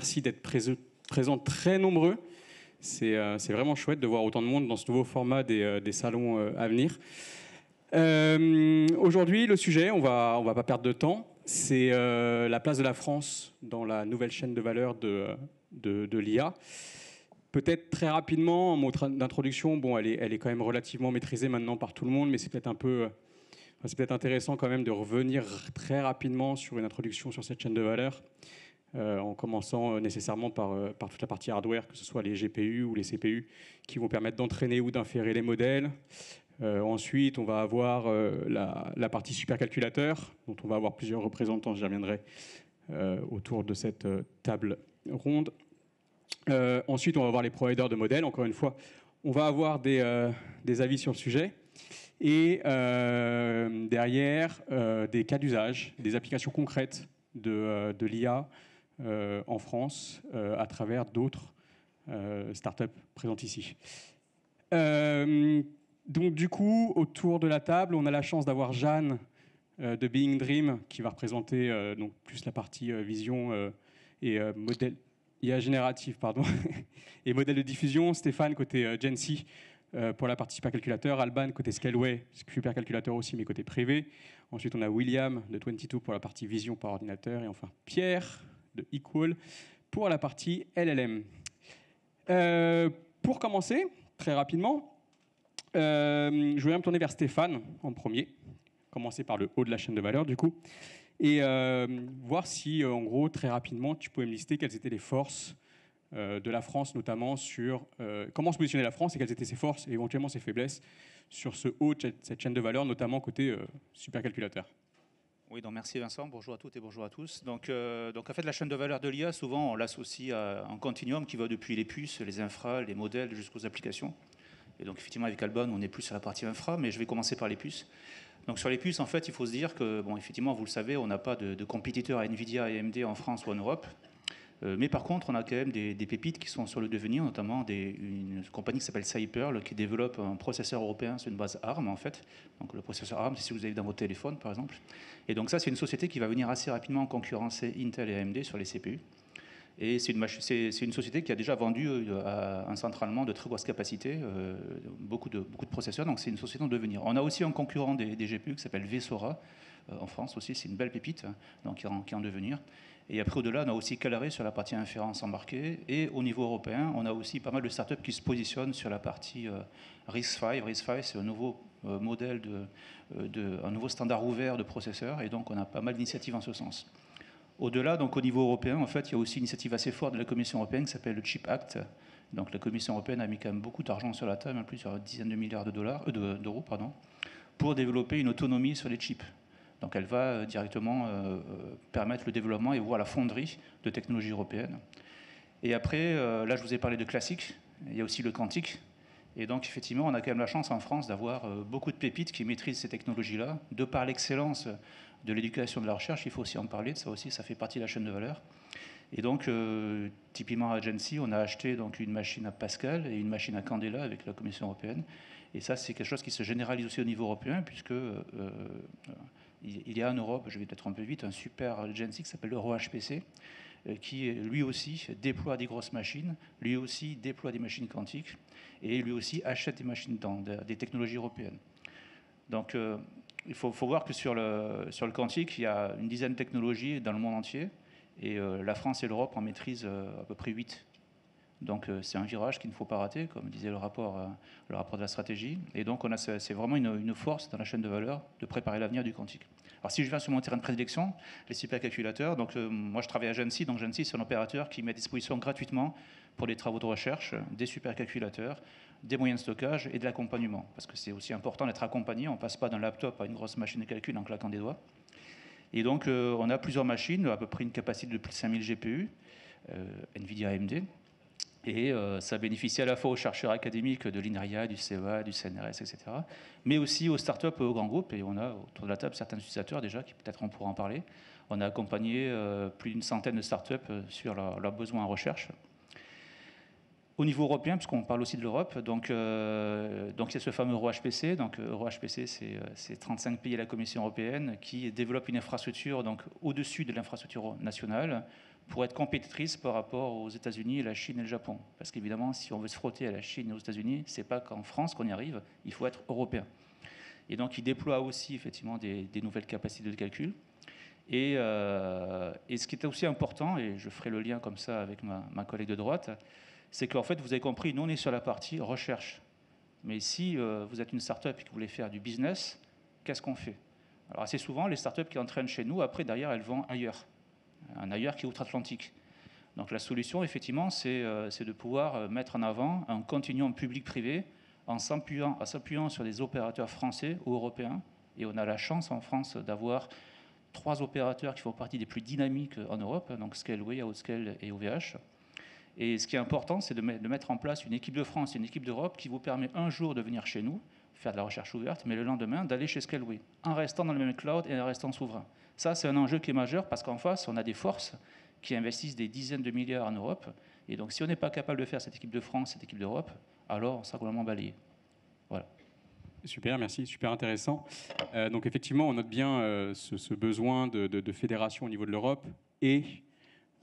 merci d'être présents très nombreux. C'est vraiment chouette de voir autant de monde dans ce nouveau format des salons à venir. Aujourd'hui, le sujet, on va pas perdre de temps, c'est la place de la France dans la nouvelle chaîne de valeur de l'IA. Peut-être très rapidement, en mot d'introduction, bon, elle est quand même relativement maîtrisée maintenant par tout le monde, mais c'est peut-être intéressant quand même de revenir très rapidement sur une introduction sur cette chaîne de valeur, en commençant nécessairement par toute la partie hardware, que ce soit les GPU ou les CPU, qui vont permettre d'entraîner ou d'inférer les modèles. Ensuite, on va avoir la partie supercalculateur, dont on va avoir plusieurs représentants, j'y reviendrai, autour de cette table ronde. Ensuite, on va voir les providers de modèles. Encore une fois, on va avoir des avis sur le sujet. Et derrière, des cas d'usage, des applications concrètes de l'IA en France à travers d'autres startups présentes ici. Donc du coup, autour de la table, on a la chance d'avoir Jeanne de Being Dream qui va représenter donc plus la partie vision et modèle IA générative, pardon, et modèle de diffusion. Stéphane côté Gen-C pour la partie supercalculateur, Alban côté Scaleway, supercalculateur aussi mais côté privé. Ensuite on a William de 22 pour la partie vision par ordinateur et enfin Pierre de Equal pour la partie LLM. Pour commencer, très rapidement, je voulais me tourner vers Stéphane en premier, commencer par le haut de la chaîne de valeur du coup, et voir si, en gros, très rapidement, tu pouvais me lister quelles étaient les forces de la France, notamment sur comment se positionnait la France et quelles étaient ses forces et éventuellement ses faiblesses sur ce haut de cette chaîne de valeur, notamment côté supercalculateur. Oui, donc merci Vincent, bonjour à toutes et bonjour à tous. Donc en fait, la chaîne de valeur de l'IA, souvent on l'associe à un continuum qui va depuis les puces, les infras, les modèles jusqu'aux applications. Et donc effectivement avec Alban, on est plus sur la partie infra, mais je vais commencer par les puces. Donc sur les puces, en fait, il faut se dire que, bon, effectivement, vous le savez, on n'a pas de compétiteurs à Nvidia et AMD en France ou en Europe. Mais par contre, on a quand même des pépites qui sont sur le devenir, notamment une compagnie qui s'appelle Cyperl, qui développe un processeur européen sur une base ARM, en fait. Donc le processeur ARM, c'est si vous avez dans votre téléphone, par exemple. Et donc ça, c'est une société qui va venir assez rapidement concurrencer Intel et AMD sur les CPU. Et c'est une société qui a déjà vendu un centre allemand de très grosse capacité, beaucoup de processeurs, donc c'est une société en devenir. On a aussi un concurrent des GPU qui s'appelle Vesora, en France aussi, c'est une belle pépite, donc qui est en devenir. Et après, au-delà, on a aussi Calare sur la partie inférence embarquée. Et au niveau européen, on a aussi pas mal de startups qui se positionnent sur la partie RISC-V. RISC-V, c'est un nouveau modèle, un nouveau standard ouvert de processeurs, et donc on a pas mal d'initiatives en ce sens. Au-delà, donc au niveau européen, en fait, il y a aussi une initiative assez forte de la Commission européenne qui s'appelle le Chip Act. Donc la Commission européenne a mis quand même beaucoup d'argent sur la table, plusieurs dizaines de milliards d'euros, pour développer une autonomie sur les chips. Donc elle va directement permettre le développement et voir la fonderie de technologies européennes. Et après, là je vous ai parlé de classique, il y a aussi le quantique. Et donc effectivement, on a quand même la chance en France d'avoir beaucoup de pépites qui maîtrisent ces technologies-là, de par l'excellence de l'éducation de la recherche, il faut aussi en parler, de ça aussi, ça fait partie de la chaîne de valeur. Et donc, typiquement à Gen-C, on a acheté donc une machine à Pascal et une machine à Candela avec la Commission européenne. Et ça, c'est quelque chose qui se généralise aussi au niveau européen, puisque il y a en Europe, je vais peut-être un peu vite, un super Gen-C qui s'appelle EuroHPC, qui lui aussi déploie des grosses machines, lui aussi déploie des machines quantiques, et lui aussi achète des machines dans des technologies européennes. Donc, il faut voir que sur le quantique, il y a une dizaine de technologies dans le monde entier, et la France et l'Europe en maîtrisent à peu près 8. Donc c'est un virage qu'il ne faut pas rater, comme disait le rapport de la stratégie. Et donc c'est vraiment une force dans la chaîne de valeur de préparer l'avenir du quantique. Alors si je viens sur mon terrain de prédilection, les supercalculateurs, donc moi je travaille à Gen-C, donc Gen-C c'est un opérateur qui met à disposition gratuitement pour les travaux de recherche des supercalculateurs, des moyens de stockage et de l'accompagnement. Parce que c'est aussi important d'être accompagné, on ne passe pas d'un laptop à une grosse machine de calcul en claquant des doigts. Et donc on a plusieurs machines, à peu près une capacité de plus de 5000 GPU, Nvidia AMD. Et ça bénéficie à la fois aux chercheurs académiques de l'INRIA, du CEA, du CNRS, etc., mais aussi aux startups et aux grands groupes. Et on a autour de la table certains utilisateurs déjà, qui peut-être on pourra en parler. On a accompagné plus d'une centaine de startups sur leurs besoins en recherche. Au niveau européen, puisqu'on parle aussi de l'Europe, donc il y a ce fameux EuroHPC. Donc EuroHPC, c'est 35 pays et la Commission européenne qui développent une infrastructure donc, au-dessus de l'infrastructure nationale pour être compétitrice par rapport aux États-Unis, la Chine et le Japon. Parce qu'évidemment, si on veut se frotter à la Chine et aux États-Unis, c'est pas qu'en France qu'on y arrive, il faut être européen. Et donc, il déploie aussi effectivement des nouvelles capacités de calcul. Et ce qui est aussi important, et je ferai le lien comme ça avec ma collègue de droite, c'est qu'en fait, vous avez compris, nous, on est sur la partie recherche. Mais si vous êtes une start-up et que vous voulez faire du business, qu'est-ce qu'on fait? Alors, assez souvent, les start-up qui entraînent chez nous, après, derrière, elles vont ailleurs. Un ailleurs qui est outre-Atlantique. Donc, la solution, effectivement, c'est de pouvoir mettre en avant un continuum public-privé en s'appuyant sur des opérateurs français ou européens. Et on a la chance en France d'avoir 3 opérateurs qui font partie des plus dynamiques en Europe, donc Scaleway, Outscale et OVH. Et ce qui est important, c'est de mettre en place une équipe de France et une équipe d'Europe qui vous permet un jour de venir chez nous, faire de la recherche ouverte, mais le lendemain d'aller chez Scaleway, en restant dans le même cloud et en restant souverain. Ça, c'est un enjeu qui est majeur parce qu'en face, on a des forces qui investissent des dizaines de milliards en Europe. Et donc, si on n'est pas capable de faire cette équipe de France, cette équipe d'Europe, alors on sera complètement balayé. Voilà. Super, merci, super intéressant. Donc effectivement, on note bien ce besoin de fédération au niveau de l'Europe et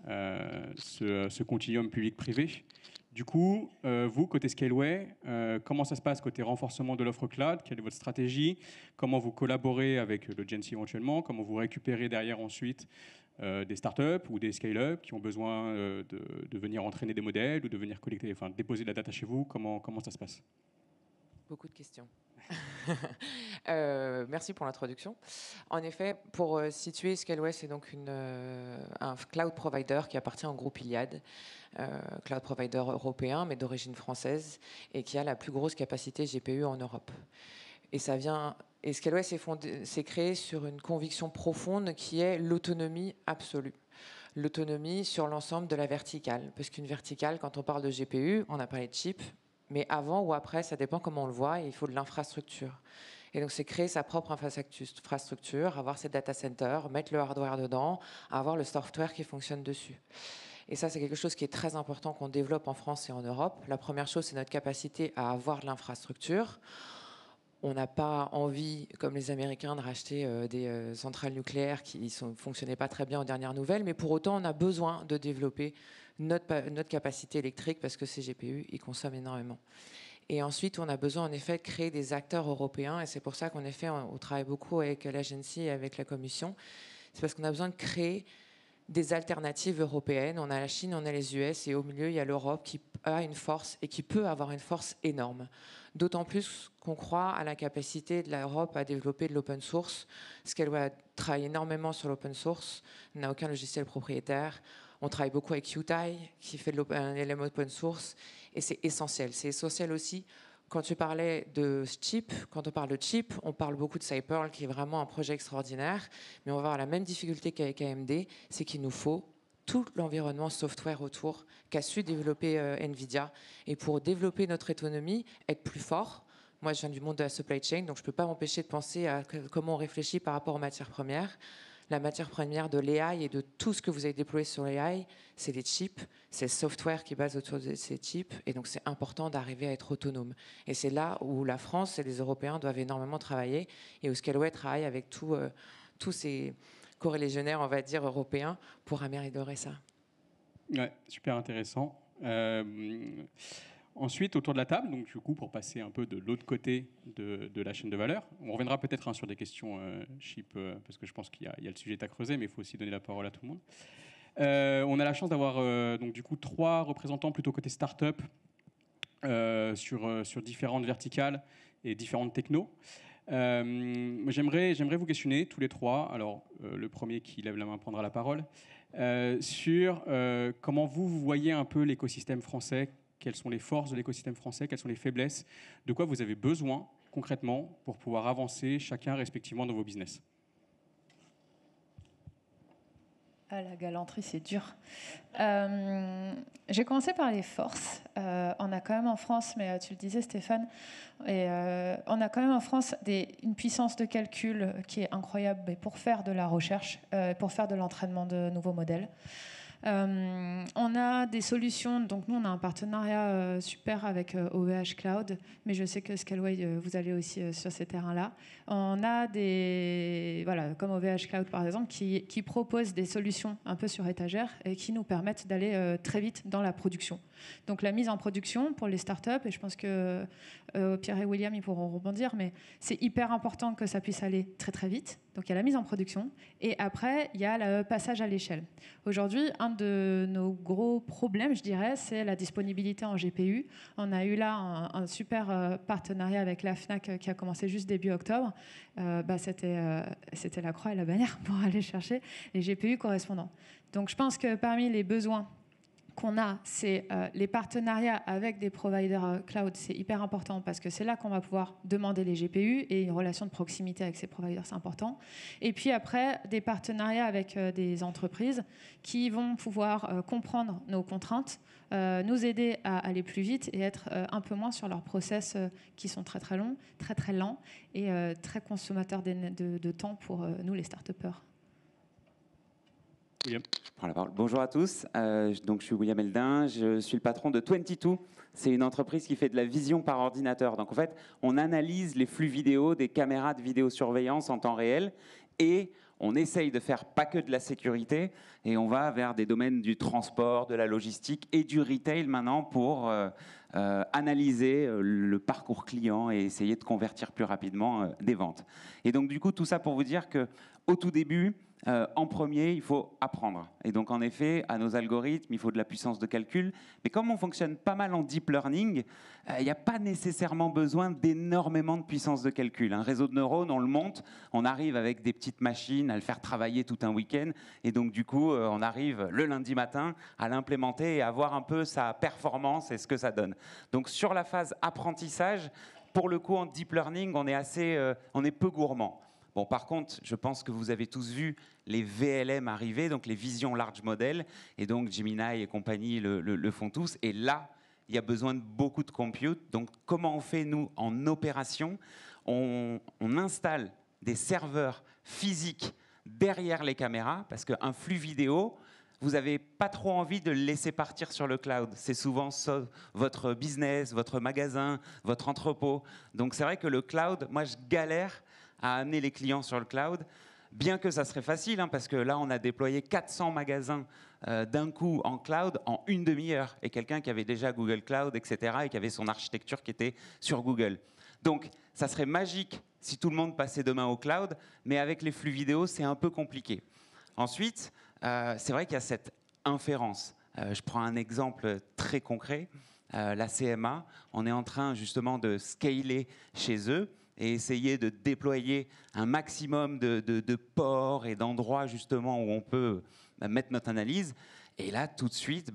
ce continuum public-privé. Du coup, vous, côté Scaleway, comment ça se passe côté renforcement de l'offre cloud? Quelle est votre stratégie? Comment vous collaborez avec le Gen C éventuellement? Comment vous récupérez derrière ensuite des startups ou des scale-up qui ont besoin de venir entraîner des modèles ou de venir collecter, enfin déposer de la data chez vous? Comment ça se passe? Beaucoup de questions. Merci pour l'introduction. En effet, pour situer, Scaleway, c'est donc un cloud provider qui appartient au groupe Iliad, cloud provider européen, mais d'origine française, et qui a la plus grosse capacité GPU en Europe. Et Scaleway s'est créé sur une conviction profonde qui est l'autonomie absolue. L'autonomie sur l'ensemble de la verticale. Parce qu'une verticale, quand on parle de GPU, on a parlé de chip, mais avant ou après, ça dépend comment on le voit, et il faut de l'infrastructure. Et donc, c'est créer sa propre infrastructure, avoir ses data centers, mettre le hardware dedans, avoir le software qui fonctionne dessus. Et ça, c'est quelque chose qui est très important qu'on développe en France et en Europe. La première chose, c'est notre capacité à avoir de l'infrastructure. On n'a pas envie, comme les Américains, de racheter des centrales nucléaires qui ne fonctionnaient pas très bien aux dernières nouvelles, mais pour autant, on a besoin de développer notre capacité électrique parce que ces GPU, ils consomment énormément. Et ensuite, on a besoin, en effet, de créer des acteurs européens, et c'est pour ça qu'en effet, on travaille beaucoup avec l'Agency et avec la Commission. C'est parce qu'on a besoin de créer des alternatives européennes. On a la Chine, on a les US, et au milieu, il y a l'Europe qui a une force et qui peut avoir une force énorme. D'autant plus qu'on croit à la capacité de l'Europe à développer de l'open source, parce qu'elle va travailler énormément sur l'open source, n'a aucun logiciel propriétaire. On travaille beaucoup avec QTI, qui fait un élément open source, et c'est essentiel. C'est essentiel aussi, quand tu parlais de chip, quand on parle de chip, on parle beaucoup de Cyperl, qui est vraiment un projet extraordinaire, mais on va avoir la même difficulté qu'avec AMD, c'est qu'il nous faut tout l'environnement software autour qu'a su développer NVIDIA. Et pour développer notre autonomie, être plus fort, moi je viens du monde de la supply chain, donc je ne peux pas m'empêcher de penser à comment on réfléchit par rapport aux matières premières. La matière première de l'AI et de tout ce que vous avez déployé sur l'AI, c'est les chips, c'est le software qui base autour de ces chips, et donc c'est important d'arriver à être autonome. Et c'est là où la France et les Européens doivent énormément travailler, et où Scaleway travaille avec tous ces corélégionnaires, on va dire, européens, pour améliorer ça. Ouais, super intéressant. Ensuite, autour de la table, donc du coup, pour passer un peu de l'autre côté de la chaîne de valeur, on reviendra peut-être sur des questions chip, parce que je pense qu'il y a le sujet à creuser, mais il faut aussi donner la parole à tout le monde. On a la chance d'avoir donc du coup 3 représentants plutôt côté start-up sur différentes verticales et différentes technos. J'aimerais vous questionner tous les 3. Alors, le premier qui lève la main prendra la parole. Sur comment vous voyez un peu l'écosystème français. Quelles sont les forces de l'écosystème français? Quelles sont les faiblesses? De quoi vous avez besoin concrètement pour pouvoir avancer chacun respectivement dans vos business? Ah, la galanterie, c'est dur. J'ai commencé par les forces. On a quand même en France, mais tu le disais Stéphane, on a quand même en France une puissance de calcul qui est incroyable pour faire de la recherche, pour faire de l'entraînement de nouveaux modèles. On a des solutions, donc nous on a un partenariat super avec OVH Cloud, mais je sais que Scaleway, vous allez aussi sur ces terrains-là. On a des, voilà, comme OVH Cloud par exemple, qui proposent des solutions un peu sur étagère et qui nous permettent d'aller très vite dans la production. Donc la mise en production pour les startups, et je pense que Pierre et William ils pourront rebondir, mais c'est hyper important que ça puisse aller très très vite. Donc il y a la mise en production et après il y a le passage à l'échelle. Aujourd'hui, un de nos gros problèmes, je dirais, c'est la disponibilité en GPU. On a eu là un super partenariat avec la Fnac qui a commencé juste début octobre. C'était la croix et la bannière pour aller chercher les GPU correspondants. Donc je pense que parmi les besoins qu'on a, c'est les partenariats avec des providers cloud, c'est hyper important parce que c'est là qu'on va pouvoir demander les GPU et une relation de proximité avec ces providers, c'est important. Et puis après, des partenariats avec des entreprises qui vont pouvoir comprendre nos contraintes, nous aider à aller plus vite et être un peu moins sur leurs process qui sont très très longs, très très lents et très consommateurs de temps pour nous les start-upers. William. Je prends la parole. Bonjour à tous. Donc, je suis William Eldin. Je suis le patron de 22. C'est une entreprise qui fait de la vision par ordinateur. Donc, en fait, on analyse les flux vidéo des caméras de vidéosurveillance en temps réel et on essaye de faire pas que de la sécurité et on va vers des domaines du transport, de la logistique et du retail maintenant pour analyser le parcours client et essayer de convertir plus rapidement des ventes. Et donc, du coup, tout ça pour vous dire qu'au tout début, en premier, il faut apprendre. Et donc, en effet, à nos algorithmes, il faut de la puissance de calcul. Mais comme on fonctionne pas mal en deep learning, il n'y a pas nécessairement besoin d'énormément de puissance de calcul. Un réseau de neurones, on le monte, on arrive avec des petites machines à le faire travailler tout un week-end. Et donc, du coup, on arrive le lundi matin à l'implémenter et à voir un peu sa performance et ce que ça donne. Donc, sur la phase apprentissage, pour le coup, en deep learning, on est peu gourmand. Bon, par contre, je pense que vous avez tous vu les VLM arriver, donc les Vision Large Model, et donc Gemini et compagnie le font tous. Et là, il y a besoin de beaucoup de compute. Donc, comment on fait, nous, en opération? On installe des serveurs physiques derrière les caméras, parce qu'un flux vidéo, vous n'avez pas trop envie de le laisser partir sur le cloud. C'est souvent ça, votre business, votre magasin, votre entrepôt. Donc, c'est vrai que le cloud, moi, je galère à amener les clients sur le cloud, bien que ça serait facile, hein, parce que là, on a déployé 400 magasins d'un coup en cloud en une demi-heure, et quelqu'un qui avait déjà Google Cloud, etc., et qui avait son architecture qui était sur Google. Donc, ça serait magique si tout le monde passait demain au cloud, mais avec les flux vidéo, c'est un peu compliqué. Ensuite, c'est vrai qu'il y a cette inférence. Je prends un exemple très concret. La CMA, on est en train justement de scaler chez eux, et essayer de déployer un maximum de ports et d'endroits justement où on peut mettre notre analyse. Et là, tout de suite,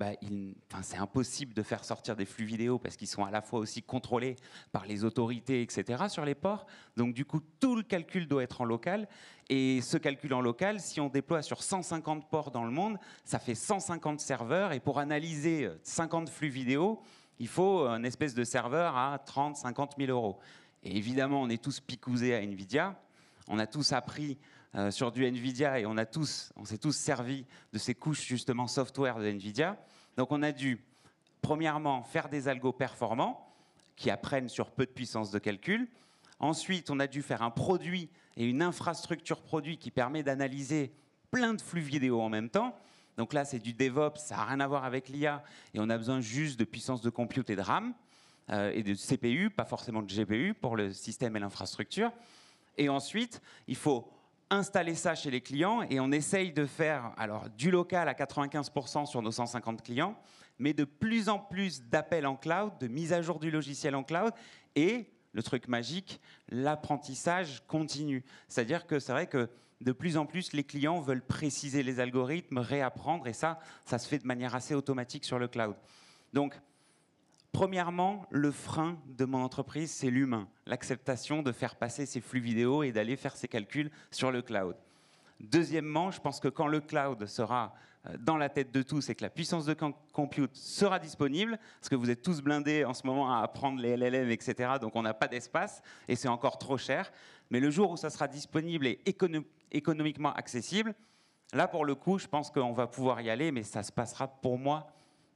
c'est impossible de faire sortir des flux vidéo parce qu'ils sont à la fois aussi contrôlés par les autorités, etc., sur les ports. Donc, du coup, tout le calcul doit être en local. Et ce calcul en local, si on déploie sur 150 ports dans le monde, ça fait 150 serveurs. Et pour analyser 50 flux vidéo, il faut une espèce de serveur à 30 50 000 euros. Et évidemment, on est tous picousés à NVIDIA. On a tous appris sur du NVIDIA et on s'est tous servi de ces couches justement software de NVIDIA. Donc, on a dû, premièrement, faire des algos performants qui apprennent sur peu de puissance de calcul. Ensuite, on a dû faire un produit et une infrastructure produit qui permet d'analyser plein de flux vidéo en même temps. Donc là, c'est du DevOps, ça n'a rien à voir avec l'IA et on a besoin juste de puissance de compute et de RAM. Et de CPU, pas forcément de GPU pour le système et l'infrastructure. Et ensuite, il faut installer ça chez les clients et on essaye de faire du local à 95% sur nos 150 clients, mais de plus en plus d'appels en cloud, de mise à jour du logiciel en cloud et, le truc magique, l'apprentissage continu. C'est-à-dire que c'est vrai que de plus en plus, les clients veulent préciser les algorithmes, réapprendre, et ça se fait de manière assez automatique sur le cloud. Donc, premièrement, le frein de mon entreprise, c'est l'humain, l'acceptation de faire passer ces flux vidéo et d'aller faire ces calculs sur le cloud. Deuxièmement, je pense que quand le cloud sera dans la tête de tous et que la puissance de compute sera disponible, parce que vous êtes tous blindés en ce moment à apprendre les LLM, etc., donc on n'a pas d'espace et c'est encore trop cher. Mais le jour où ça sera disponible et économiquement accessible, Là, pour le coup, je pense qu'on va pouvoir y aller, mais ça se passera pour moi,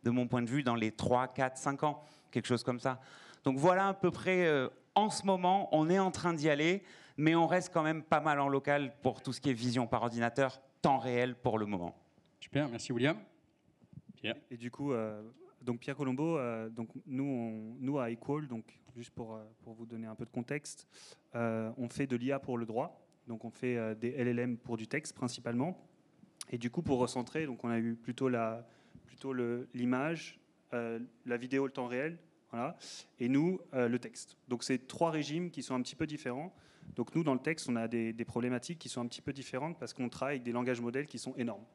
de mon point de vue, dans les 3, 4, 5 ans, quelque chose comme ça. Donc voilà à peu près, en ce moment, on est en train d'y aller, mais on reste quand même pas mal en local pour tout ce qui est vision par ordinateur, temps réel pour le moment. Super, merci William. Pierre. Et du coup, donc Pierre Colombo, donc nous à Equal, donc juste pour vous donner un peu de contexte, on fait de l'IA pour le droit, donc on fait des LLM pour du texte principalement. Et du coup, pour recentrer, donc on a eu plutôt l'image, la vidéo, le temps réel, voilà, et nous, le texte. Donc c'est 3 régimes qui sont un petit peu différents. Donc nous, dans le texte, on a des problématiques qui sont un petit peu différentes parce qu'on travaille avec des langages modèles qui sont énormes.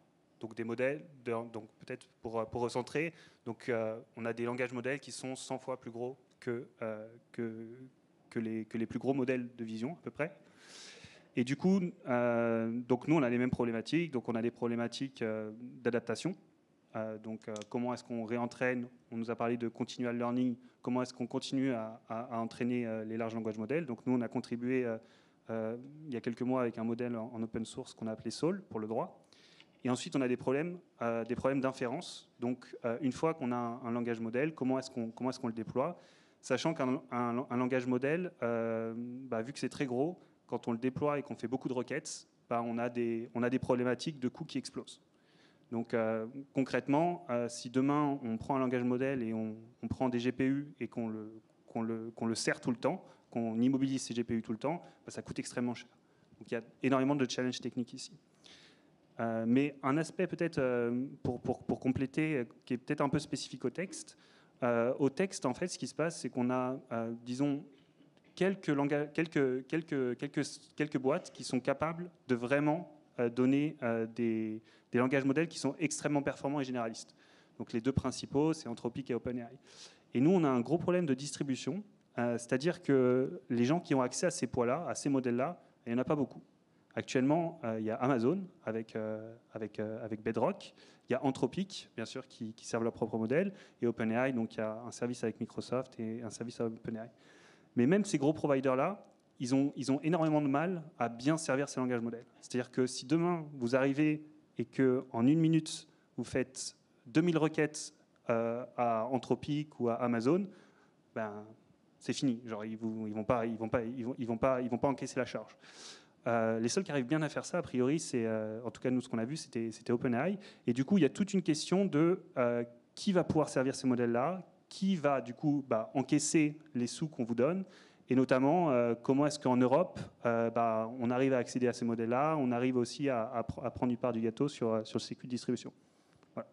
Donc des modèles, donc peut-être pour recentrer, donc on a des langages modèles qui sont 100 fois plus gros que les plus gros modèles de vision à peu près. Et du coup, donc nous on a les mêmes problématiques. Donc on a des problématiques d'adaptation. Donc comment est-ce qu'on réentraîne? On nous a parlé de continual learning. Comment est-ce qu'on continue à entraîner les large language models? Donc nous on a contribué il y a quelques mois avec un modèle en open source qu'on a appelé Soul pour le droit. Et ensuite, on a des problèmes d'inférence. Donc, une fois qu'on a un langage modèle, comment est-ce qu'on le déploie? Sachant qu'un langage modèle, vu que c'est très gros, quand on le déploie et qu'on fait beaucoup de requêtes, on a des problématiques de coûts qui explosent. Donc, concrètement, si demain, on prend un langage modèle et on prend des GPU et qu'on le sert tout le temps, qu'on immobilise ces GPU tout le temps, ça coûte extrêmement cher. Donc, il y a énormément de challenges techniques ici. Mais un aspect peut-être pour compléter, qui est peut-être un peu spécifique au texte. Au texte, en fait, ce qui se passe, c'est qu'on a, disons, quelques boîtes qui sont capables de vraiment donner des langages modèles qui sont extrêmement performants et généralistes. Donc les 2 principaux, c'est Anthropic et OpenAI. Et nous, on a un gros problème de distribution, c'est-à-dire que les gens qui ont accès à ces poids-là, à ces modèles-là, il n'y en a pas beaucoup. Actuellement, il y a Amazon avec Bedrock, il y a Anthropic, bien sûr, qui servent leur propre modèle, et OpenAI, donc il y a un service avec Microsoft et un service avec OpenAI. Mais même ces gros providers-là, ils ont énormément de mal à bien servir ces langages modèles. C'est-à-dire que si demain, vous arrivez et qu'en 1 minute, vous faites 2000 requêtes à Anthropic ou à Amazon, c'est fini. Genre, ils vont pas encaisser la charge. Les seuls qui arrivent bien à faire ça, a priori, c'est, en tout cas nous, ce qu'on a vu, c'était OpenAI. Et du coup, il y a toute une question de qui va pouvoir servir ces modèles-là, qui va du coup encaisser les sous qu'on vous donne, et notamment comment est-ce qu'en Europe, on arrive à accéder à ces modèles-là, on arrive aussi à prendre une part du gâteau sur le circuit de distribution. Voilà.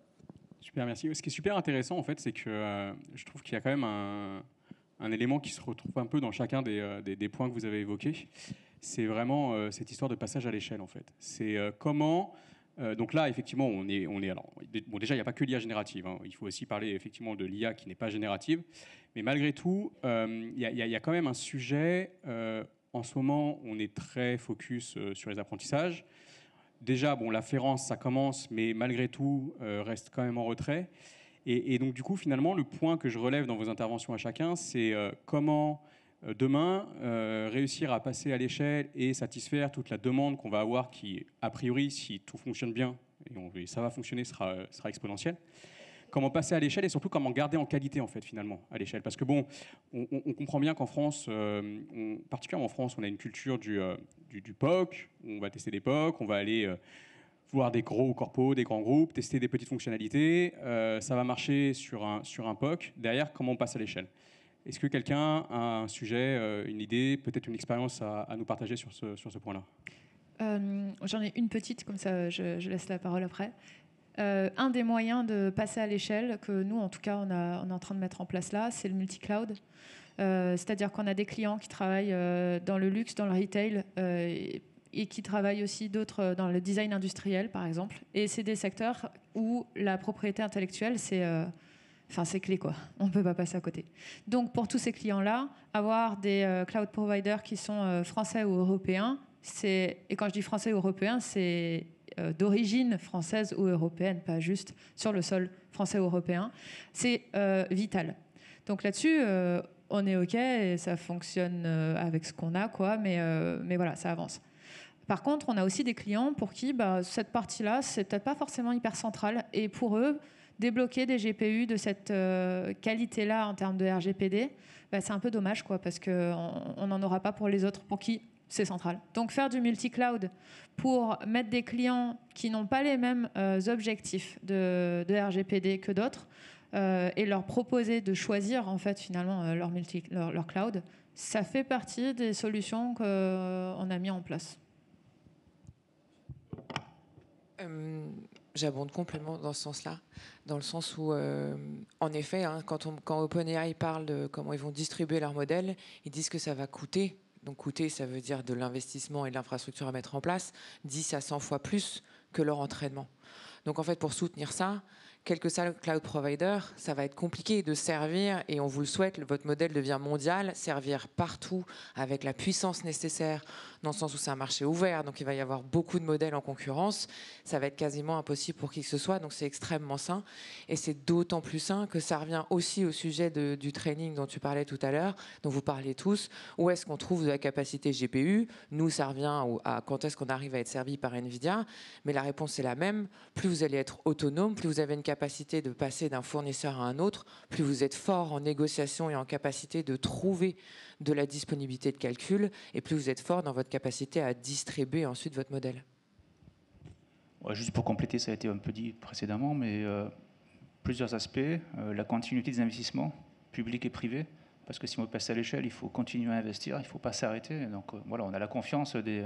Super, merci. Ce qui est super intéressant, en fait, c'est que je trouve qu'il y a quand même un élément qui se retrouve un peu dans chacun des points que vous avez évoqués. C'est vraiment cette histoire de passage à l'échelle, en fait. C'est comment... donc là, effectivement, on est alors, bon, déjà, il n'y a pas que l'IA générative. Hein. Il faut aussi parler, effectivement, de l'IA qui n'est pas générative. Mais malgré tout, il y a quand même un sujet... en ce moment, on est très focus sur les apprentissages. Déjà, bon, l'afférence, ça commence, mais malgré tout, reste quand même en retrait. Et donc, du coup, finalement, le point que je relève dans vos interventions à chacun, c'est comment... demain, réussir à passer à l'échelle et satisfaire toute la demande qu'on va avoir qui, a priori, si tout fonctionne bien, et ça va fonctionner, sera exponentiel. Comment passer à l'échelle et surtout comment garder en qualité, en fait, finalement, à l'échelle. Parce que, bon, on comprend bien qu'en France, particulièrement en France, on a une culture du POC, on va tester des POC, on va aller... voir des gros corpos, des grands groupes, tester des petites fonctionnalités, ça va marcher sur un POC. Derrière, comment on passe à l'échelle? Est-ce que quelqu'un a un sujet, une idée, peut-être une expérience à nous partager sur ce point-là? J'en ai une petite, comme ça je laisse la parole après. Un des moyens de passer à l'échelle, que nous en tout cas on est en train de mettre en place là, c'est le multi-cloud. C'est-à-dire qu'on a des clients qui travaillent dans le luxe, dans le retail, et qui travaillent aussi d'autres dans le design industriel par exemple. Et c'est des secteurs où la propriété intellectuelle c'est clé, quoi. On ne peut pas passer à côté. Donc, pour tous ces clients-là, avoir des cloud providers qui sont français ou européens, et quand je dis français ou européen, c'est d'origine française ou européenne, pas juste sur le sol français ou européen, c'est vital. Donc là-dessus, on est OK et ça fonctionne avec ce qu'on a, quoi, mais voilà, ça avance. Par contre, on a aussi des clients pour qui cette partie-là, c'est peut-être pas forcément hyper central. Et pour eux, débloquer des GPU de cette qualité-là en termes de RGPD, c'est un peu dommage, quoi, parce qu'on n'en aura pas pour les autres, pour qui c'est central. Donc faire du multi-cloud pour mettre des clients qui n'ont pas les mêmes objectifs de RGPD que d'autres et leur proposer de choisir en fait finalement leur cloud, ça fait partie des solutions qu'on a mis en place. J'abonde complètement dans ce sens-là, dans le sens où, en effet, quand OpenAI parle de comment ils vont distribuer leur modèle, ils disent que ça va coûter. Donc coûter, ça veut dire de l'investissement et de l'infrastructure à mettre en place, 10 à 100 fois plus que leur entraînement. Donc en fait, pour soutenir ça, quel que soit le cloud provider, ça va être compliqué de servir, et on vous le souhaite, votre modèle devient mondial, servir partout avec la puissance nécessaire, dans le sens où c'est un marché ouvert, donc il va y avoir beaucoup de modèles en concurrence, ça va être quasiment impossible pour qui que ce soit, donc c'est extrêmement sain, et c'est d'autant plus sain que ça revient aussi au sujet du training dont tu parlais tout à l'heure, dont vous parlez tous, où est-ce qu'on trouve de la capacité GPU, nous ça revient à quand est-ce qu'on arrive à être servi par NVIDIA, mais la réponse est la même, plus vous allez être autonome, plus vous avez une capacité de passer d'un fournisseur à un autre, plus vous êtes fort en négociation et en capacité de trouver de la disponibilité de calcul, et plus vous êtes fort dans votre capacité à distribuer ensuite votre modèle. Ouais, juste pour compléter, ça a été un peu dit précédemment, mais plusieurs aspects. La continuité des investissements, publics et privés, parce que si on veut passer à l'échelle, il faut continuer à investir, il ne faut pas s'arrêter. Donc voilà, on a la confiance de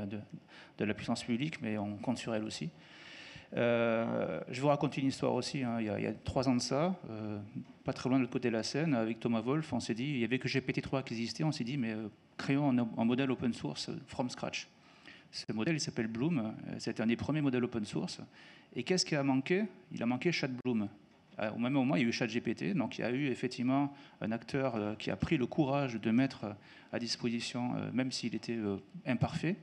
la puissance publique, mais on compte sur elle aussi. Je vous raconte une histoire aussi. Il y a 3 ans de ça, pas très loin de l'autre côté de la Seine, avec Thomas Wolf, on s'est dit, il n'y avait que GPT-3 qui existait, on s'est dit, mais créons un modèle open source from scratch. Ce modèle, il s'appelle Bloom, c'était un des premiers modèles open source. Et qu'est-ce qui a manqué? Il a manqué ChatBloom. Au même moment, il y a eu ChatGPT, donc il y a eu effectivement un acteur qui a pris le courage de mettre à disposition, même s'il était imparfait,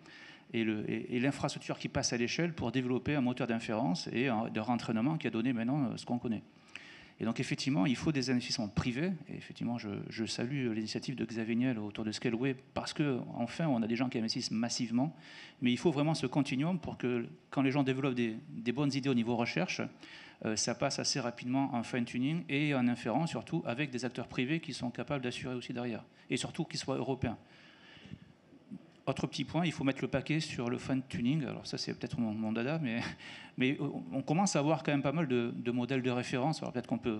et l'infrastructure qui passe à l'échelle pour développer un moteur d'inférence et de rentraînement qui a donné maintenant ce qu'on connaît. Et donc effectivement, il faut des investissements privés. Et effectivement, je salue l'initiative de Xavier Niel autour de Scaleway parce qu'enfin, on a des gens qui investissent massivement. Mais il faut vraiment ce continuum pour que quand les gens développent des bonnes idées au niveau recherche, ça passe assez rapidement en fine-tuning et en inférence, surtout avec des acteurs privés qui sont capables d'assurer aussi derrière. Et surtout qu'ils soient européens. Autre petit point, il faut mettre le paquet sur le fine-tuning. Alors ça, c'est peut-être mon dada, mais on commence à avoir quand même pas mal de modèles de référence. Alors peut-être qu'on peut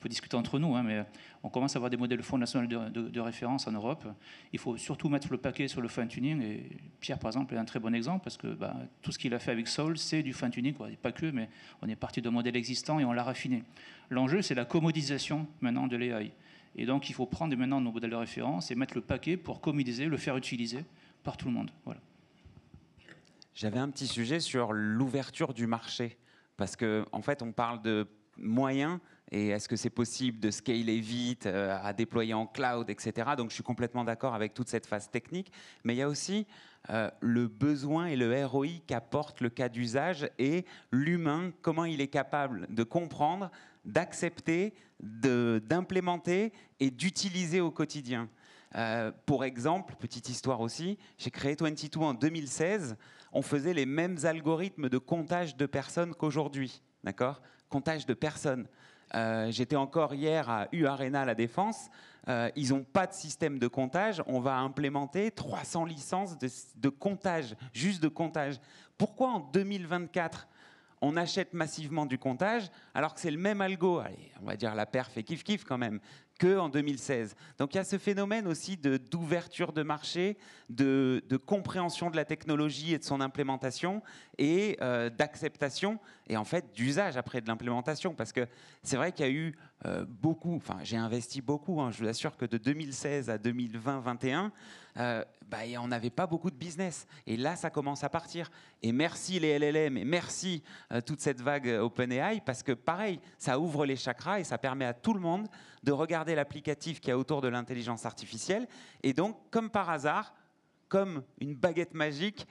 discuter entre nous, mais on commence à avoir des modèles de fonds nationaux de référence en Europe. Il faut surtout mettre le paquet sur le fine-tuning. Et Pierre, par exemple, est un très bon exemple, parce que tout ce qu'il a fait avec Soul, c'est du fine-tuning. Pas que, mais on est parti d'un modèle existant et on l'a raffiné. L'enjeu, c'est la commodisation maintenant de l'AI. Et donc, il faut prendre maintenant nos modèles de référence et mettre le paquet pour commodiser, le faire utiliser par tout le monde. Voilà. J'avais un petit sujet sur l'ouverture du marché. Parce qu'en fait, on parle de moyens. Et est-ce que c'est possible de scaler vite, à déployer en cloud, etc. Donc, je suis complètement d'accord avec toute cette phase technique. Mais il y a aussi le besoin et le ROI qu'apporte le cas d'usage et l'humain, comment il est capable de comprendre, d'accepter, d'implémenter et d'utiliser au quotidien. Pour exemple, petite histoire aussi, j'ai créé 22 en 2016. On faisait les mêmes algorithmes de comptage de personnes qu'aujourd'hui. D'accord ? Comptage de personnes. J'étais encore hier à U-Arena à La Défense. Ils n'ont pas de système de comptage. On va implémenter 300 licences de comptage, juste de comptage. Pourquoi en 2024 on achète massivement du comptage alors que c'est le même algo, allez, on va dire la perf et kiff-kiff quand même, qu'en 2016. Donc il y a ce phénomène aussi d'ouverture de marché, de compréhension de la technologie et de son implémentation et d'acceptation et en fait d'usage après de l'implémentation. Parce que c'est vrai qu'il y a eu beaucoup, enfin j'ai investi beaucoup, je vous assure que de 2016 à 2020-21, on n'avait pas beaucoup de business. Et là, ça commence à partir. Et merci les LLM et merci toute cette vague OpenAI parce que pareil, ça ouvre les chakras et ça permet à tout le monde de regarder l'applicatif qu'il y a autour de l'intelligence artificielle et donc, comme par hasard, comme une baguette magique,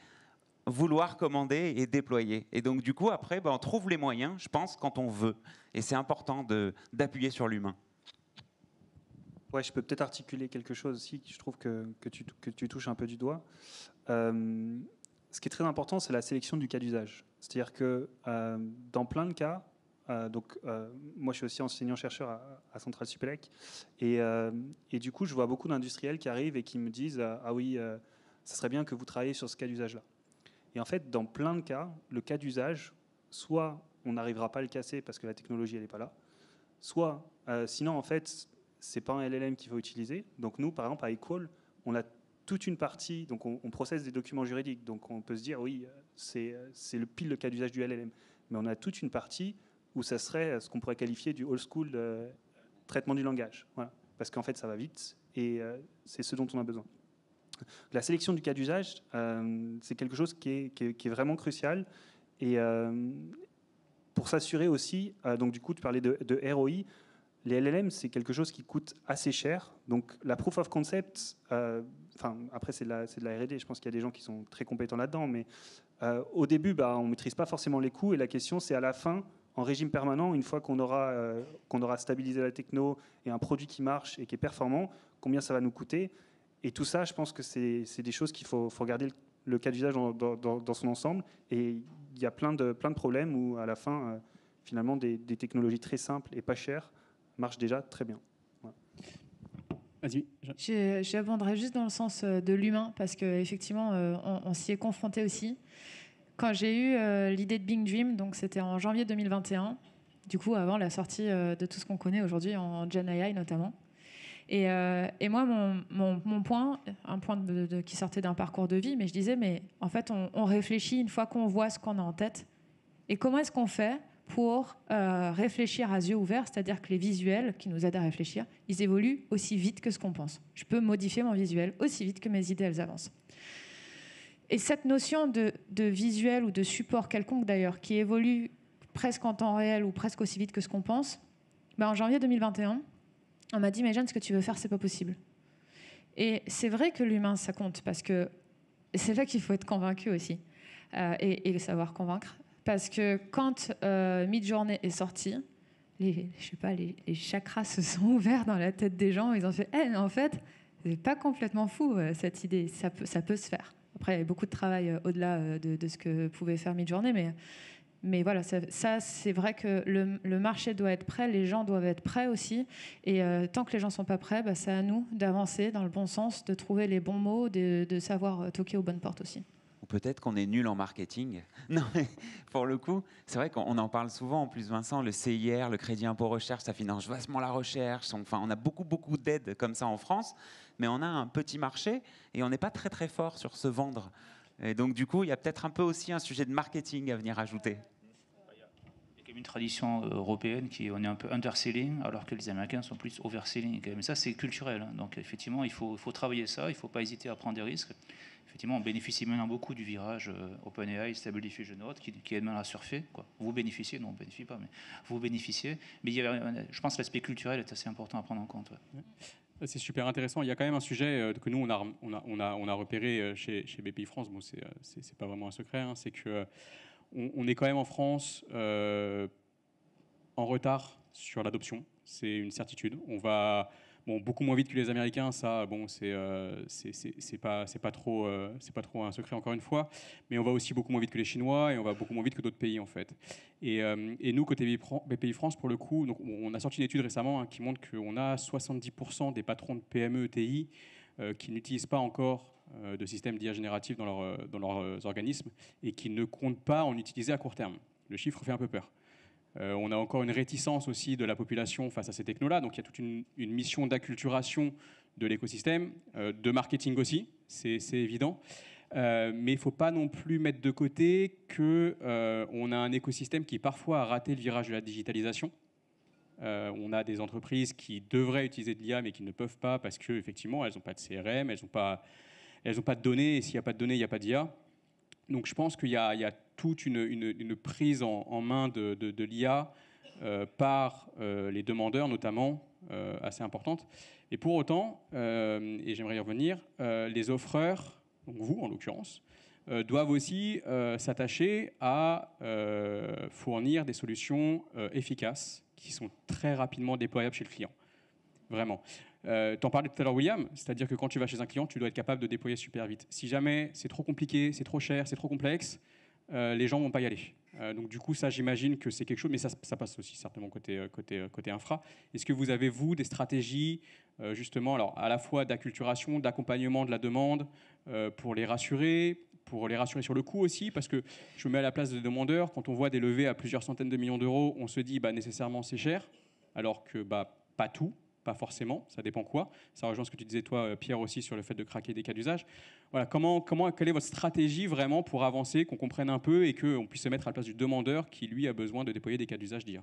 vouloir commander et déployer. Et donc, du coup, après, on trouve les moyens, je pense, quand on veut. Et c'est important d'appuyer sur l'humain. Ouais, je peux peut-être articuler quelque chose aussi, je trouve que tu touches un peu du doigt. ce qui est très important, c'est la sélection du cas d'usage. C'est-à-dire que dans plein de cas, moi je suis aussi enseignant-chercheur à Centrale Supélec, et du coup je vois beaucoup d'industriels qui arrivent et qui me disent ah oui, ça serait bien que vous travailliez sur ce cas d'usage-là. Et en fait, dans plein de cas, le cas d'usage, soit on n'arrivera pas à le casser parce que la technologie elle n'est pas là, soit sinon en fait c'est pas un LLM qu'il faut utiliser. Donc nous, par exemple à Equal, on a toute une partie, donc on processe des documents juridiques, donc on peut se dire oui, c'est pile le cas d'usage du LLM, mais on a toute une partie où ça serait ce qu'on pourrait qualifier du old school traitement du langage, voilà. Parce qu'en fait ça va vite et c'est ce dont on a besoin. La sélection du cas d'usage, c'est quelque chose qui est vraiment crucial, et pour s'assurer aussi, donc du coup tu parlais de ROI, les LLM, c'est quelque chose qui coûte assez cher. Donc la proof of concept, après c'est de la R&D, je pense qu'il y a des gens qui sont très compétents là-dedans, mais au début, on ne maîtrise pas forcément les coûts, et la question c'est à la fin, en régime permanent, une fois qu'on aura stabilisé la techno et un produit qui marche et qui est performant, combien ça va nous coûter. Et tout ça, je pense que c'est des choses qu'il faut regarder le cas d'usage dans son ensemble. Et il y a plein de problèmes où à la fin, finalement, des technologies très simples et pas chères marche déjà très bien. Voilà. Vas-y. J'abonderais juste dans le sens de l'humain, parce qu'effectivement, on s'y est confronté aussi. Quand j'ai eu l'idée de Bing Dream, donc c'était en janvier 2021, du coup avant la sortie de tout ce qu'on connaît aujourd'hui en Gen AI notamment. Et moi, mon point, un point qui sortait d'un parcours de vie, mais je disais, mais en fait, on réfléchit une fois qu'on voit ce qu'on a en tête. Et comment est-ce qu'on fait pour réfléchir à yeux ouverts, c'est-à-dire que les visuels qui nous aident à réfléchir, ils évoluent aussi vite que ce qu'on pense. Je peux modifier mon visuel aussi vite que mes idées, elles avancent. Et cette notion de visuel ou de support quelconque d'ailleurs, qui évolue presque en temps réel ou presque aussi vite que ce qu'on pense, en janvier 2021, on m'a dit, mais Jeanne, ce que tu veux faire, c'est pas possible. Et c'est vrai que l'humain, ça compte, parce que c'est là qu'il faut être convaincu aussi, et savoir convaincre. Parce que quand Midjourney est sorti, les chakras se sont ouverts dans la tête des gens. Ils ont fait, mais en fait, c'est pas complètement fou cette idée. Ça peut se faire. Après, il y a beaucoup de travail au-delà de ce que pouvait faire Midjourney, mais voilà, ça c'est vrai que le marché doit être prêt, les gens doivent être prêts aussi. Et tant que les gens ne sont pas prêts, c'est à nous d'avancer dans le bon sens, de trouver les bons mots, de savoir toquer aux bonnes portes aussi. Ou peut-être qu'on est nul en marketing. Non, mais pour le coup, c'est vrai qu'on en parle souvent. En plus, Vincent, le CIR, le crédit impôt recherche, ça finance vastement la recherche. Enfin, on a beaucoup d'aides comme ça en France, mais on a un petit marché et on n'est pas très très fort sur se vendre. Et donc, du coup, il y a peut-être un peu aussi un sujet de marketing à venir ajouter. Il y a quand même une tradition européenne on est un peu underselling, alors que les Américains sont plus overselling. Mais ça, c'est culturel. Donc, effectivement, il faut travailler ça. Il ne faut pas hésiter à prendre des risques. Effectivement, on bénéficie maintenant beaucoup du virage OpenAI, Stable Diffusion Node, qui aide maintenant à surfer. Quoi. Vous bénéficiez, non, on ne bénéficie pas, mais vous bénéficiez. Mais je pense que l'aspect culturel est assez important à prendre en compte. Ouais. C'est super intéressant. Il y a quand même un sujet que nous, on a repéré chez BPI France. Bon, c'est pas vraiment un secret. Hein, c'est qu'on est quand même en France en retard sur l'adoption. C'est une certitude. On va beaucoup moins vite que les Américains. Ça, c'est pas trop un secret encore une fois. Mais on va aussi beaucoup moins vite que les Chinois et on va beaucoup moins vite que d'autres pays en fait. Et nous, côté BPI France, pour le coup, donc, on a sorti une étude récemment qui montre qu'on a 70% des patrons de PME ETI qui n'utilisent pas encore de système d'IA génératif dans leurs organismes et qui ne comptent pas en utiliser à court terme. Le chiffre fait un peu peur. On a encore une réticence aussi de la population face à ces technos-là. Donc il y a toute une mission d'acculturation de l'écosystème, de marketing aussi, c'est évident. Mais il ne faut pas non plus mettre de côté qu'on a un écosystème qui parfois a raté le virage de la digitalisation. On a des entreprises qui devraient utiliser de l'IA mais qui ne peuvent pas parce qu'effectivement, elles n'ont pas de CRM, elles n'ont pas de données, et s'il n'y a pas de données, il n'y a pas d'IA. Donc je pense qu'il y a toute une prise en main de l'IA par les demandeurs notamment assez importante. Et pour autant, et j'aimerais y revenir, les offreurs, donc vous en l'occurrence, doivent aussi s'attacher à fournir des solutions efficaces qui sont très rapidement déployables chez le client. Vraiment. T'en parlais tout à l'heure, William, c'est-à-dire que quand tu vas chez un client, tu dois être capable de déployer super vite. Si jamais c'est trop compliqué, c'est trop cher, c'est trop complexe, les gens ne vont pas y aller. Donc du coup, ça, j'imagine que c'est quelque chose, mais ça passe aussi certainement côté infra. Est-ce que vous avez, vous, des stratégies, justement, alors, à la fois d'acculturation, d'accompagnement de la demande, pour les rassurer sur le coût aussi, parce que je me mets à la place des demandeurs, quand on voit des levées à plusieurs centaines de millions d'euros, on se dit nécessairement c'est cher, alors que pas tout, pas forcément, ça dépend quoi. Ça rejoint ce que tu disais toi, Pierre, aussi sur le fait de craquer des cas d'usage. Voilà, quelle est votre stratégie vraiment pour avancer, qu'on comprenne un peu et qu'on puisse se mettre à la place du demandeur qui, lui, a besoin de déployer des cas d'usage d'IA?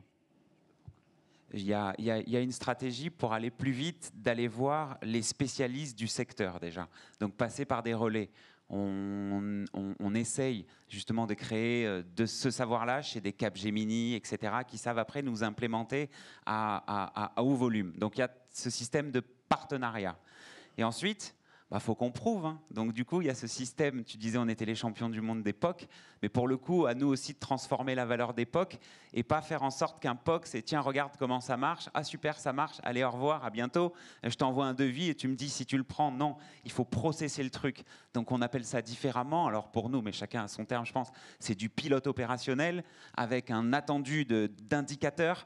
Il y a une stratégie pour aller plus vite, d'aller voir les spécialistes du secteur déjà. Donc passer par des relais. On essaye justement de créer de ce savoir-là chez des Capgemini, etc., qui savent après nous implémenter à haut volume. Donc il y a ce système de partenariat. Et ensuite, faut qu'on prouve. Hein. Donc du coup, il y a ce système, tu disais on était les champions du monde des POC, mais pour le coup, à nous aussi de transformer la valeur des POC et pas faire en sorte qu'un POC, c'est tiens, regarde comment ça marche, ah super, ça marche, allez, au revoir, à bientôt, je t'envoie un devis et tu me dis si tu le prends. Non, il faut processer le truc. Donc on appelle ça différemment, alors pour nous, mais chacun a son terme, je pense, c'est du pilote opérationnel avec un attendu d'indicateurs.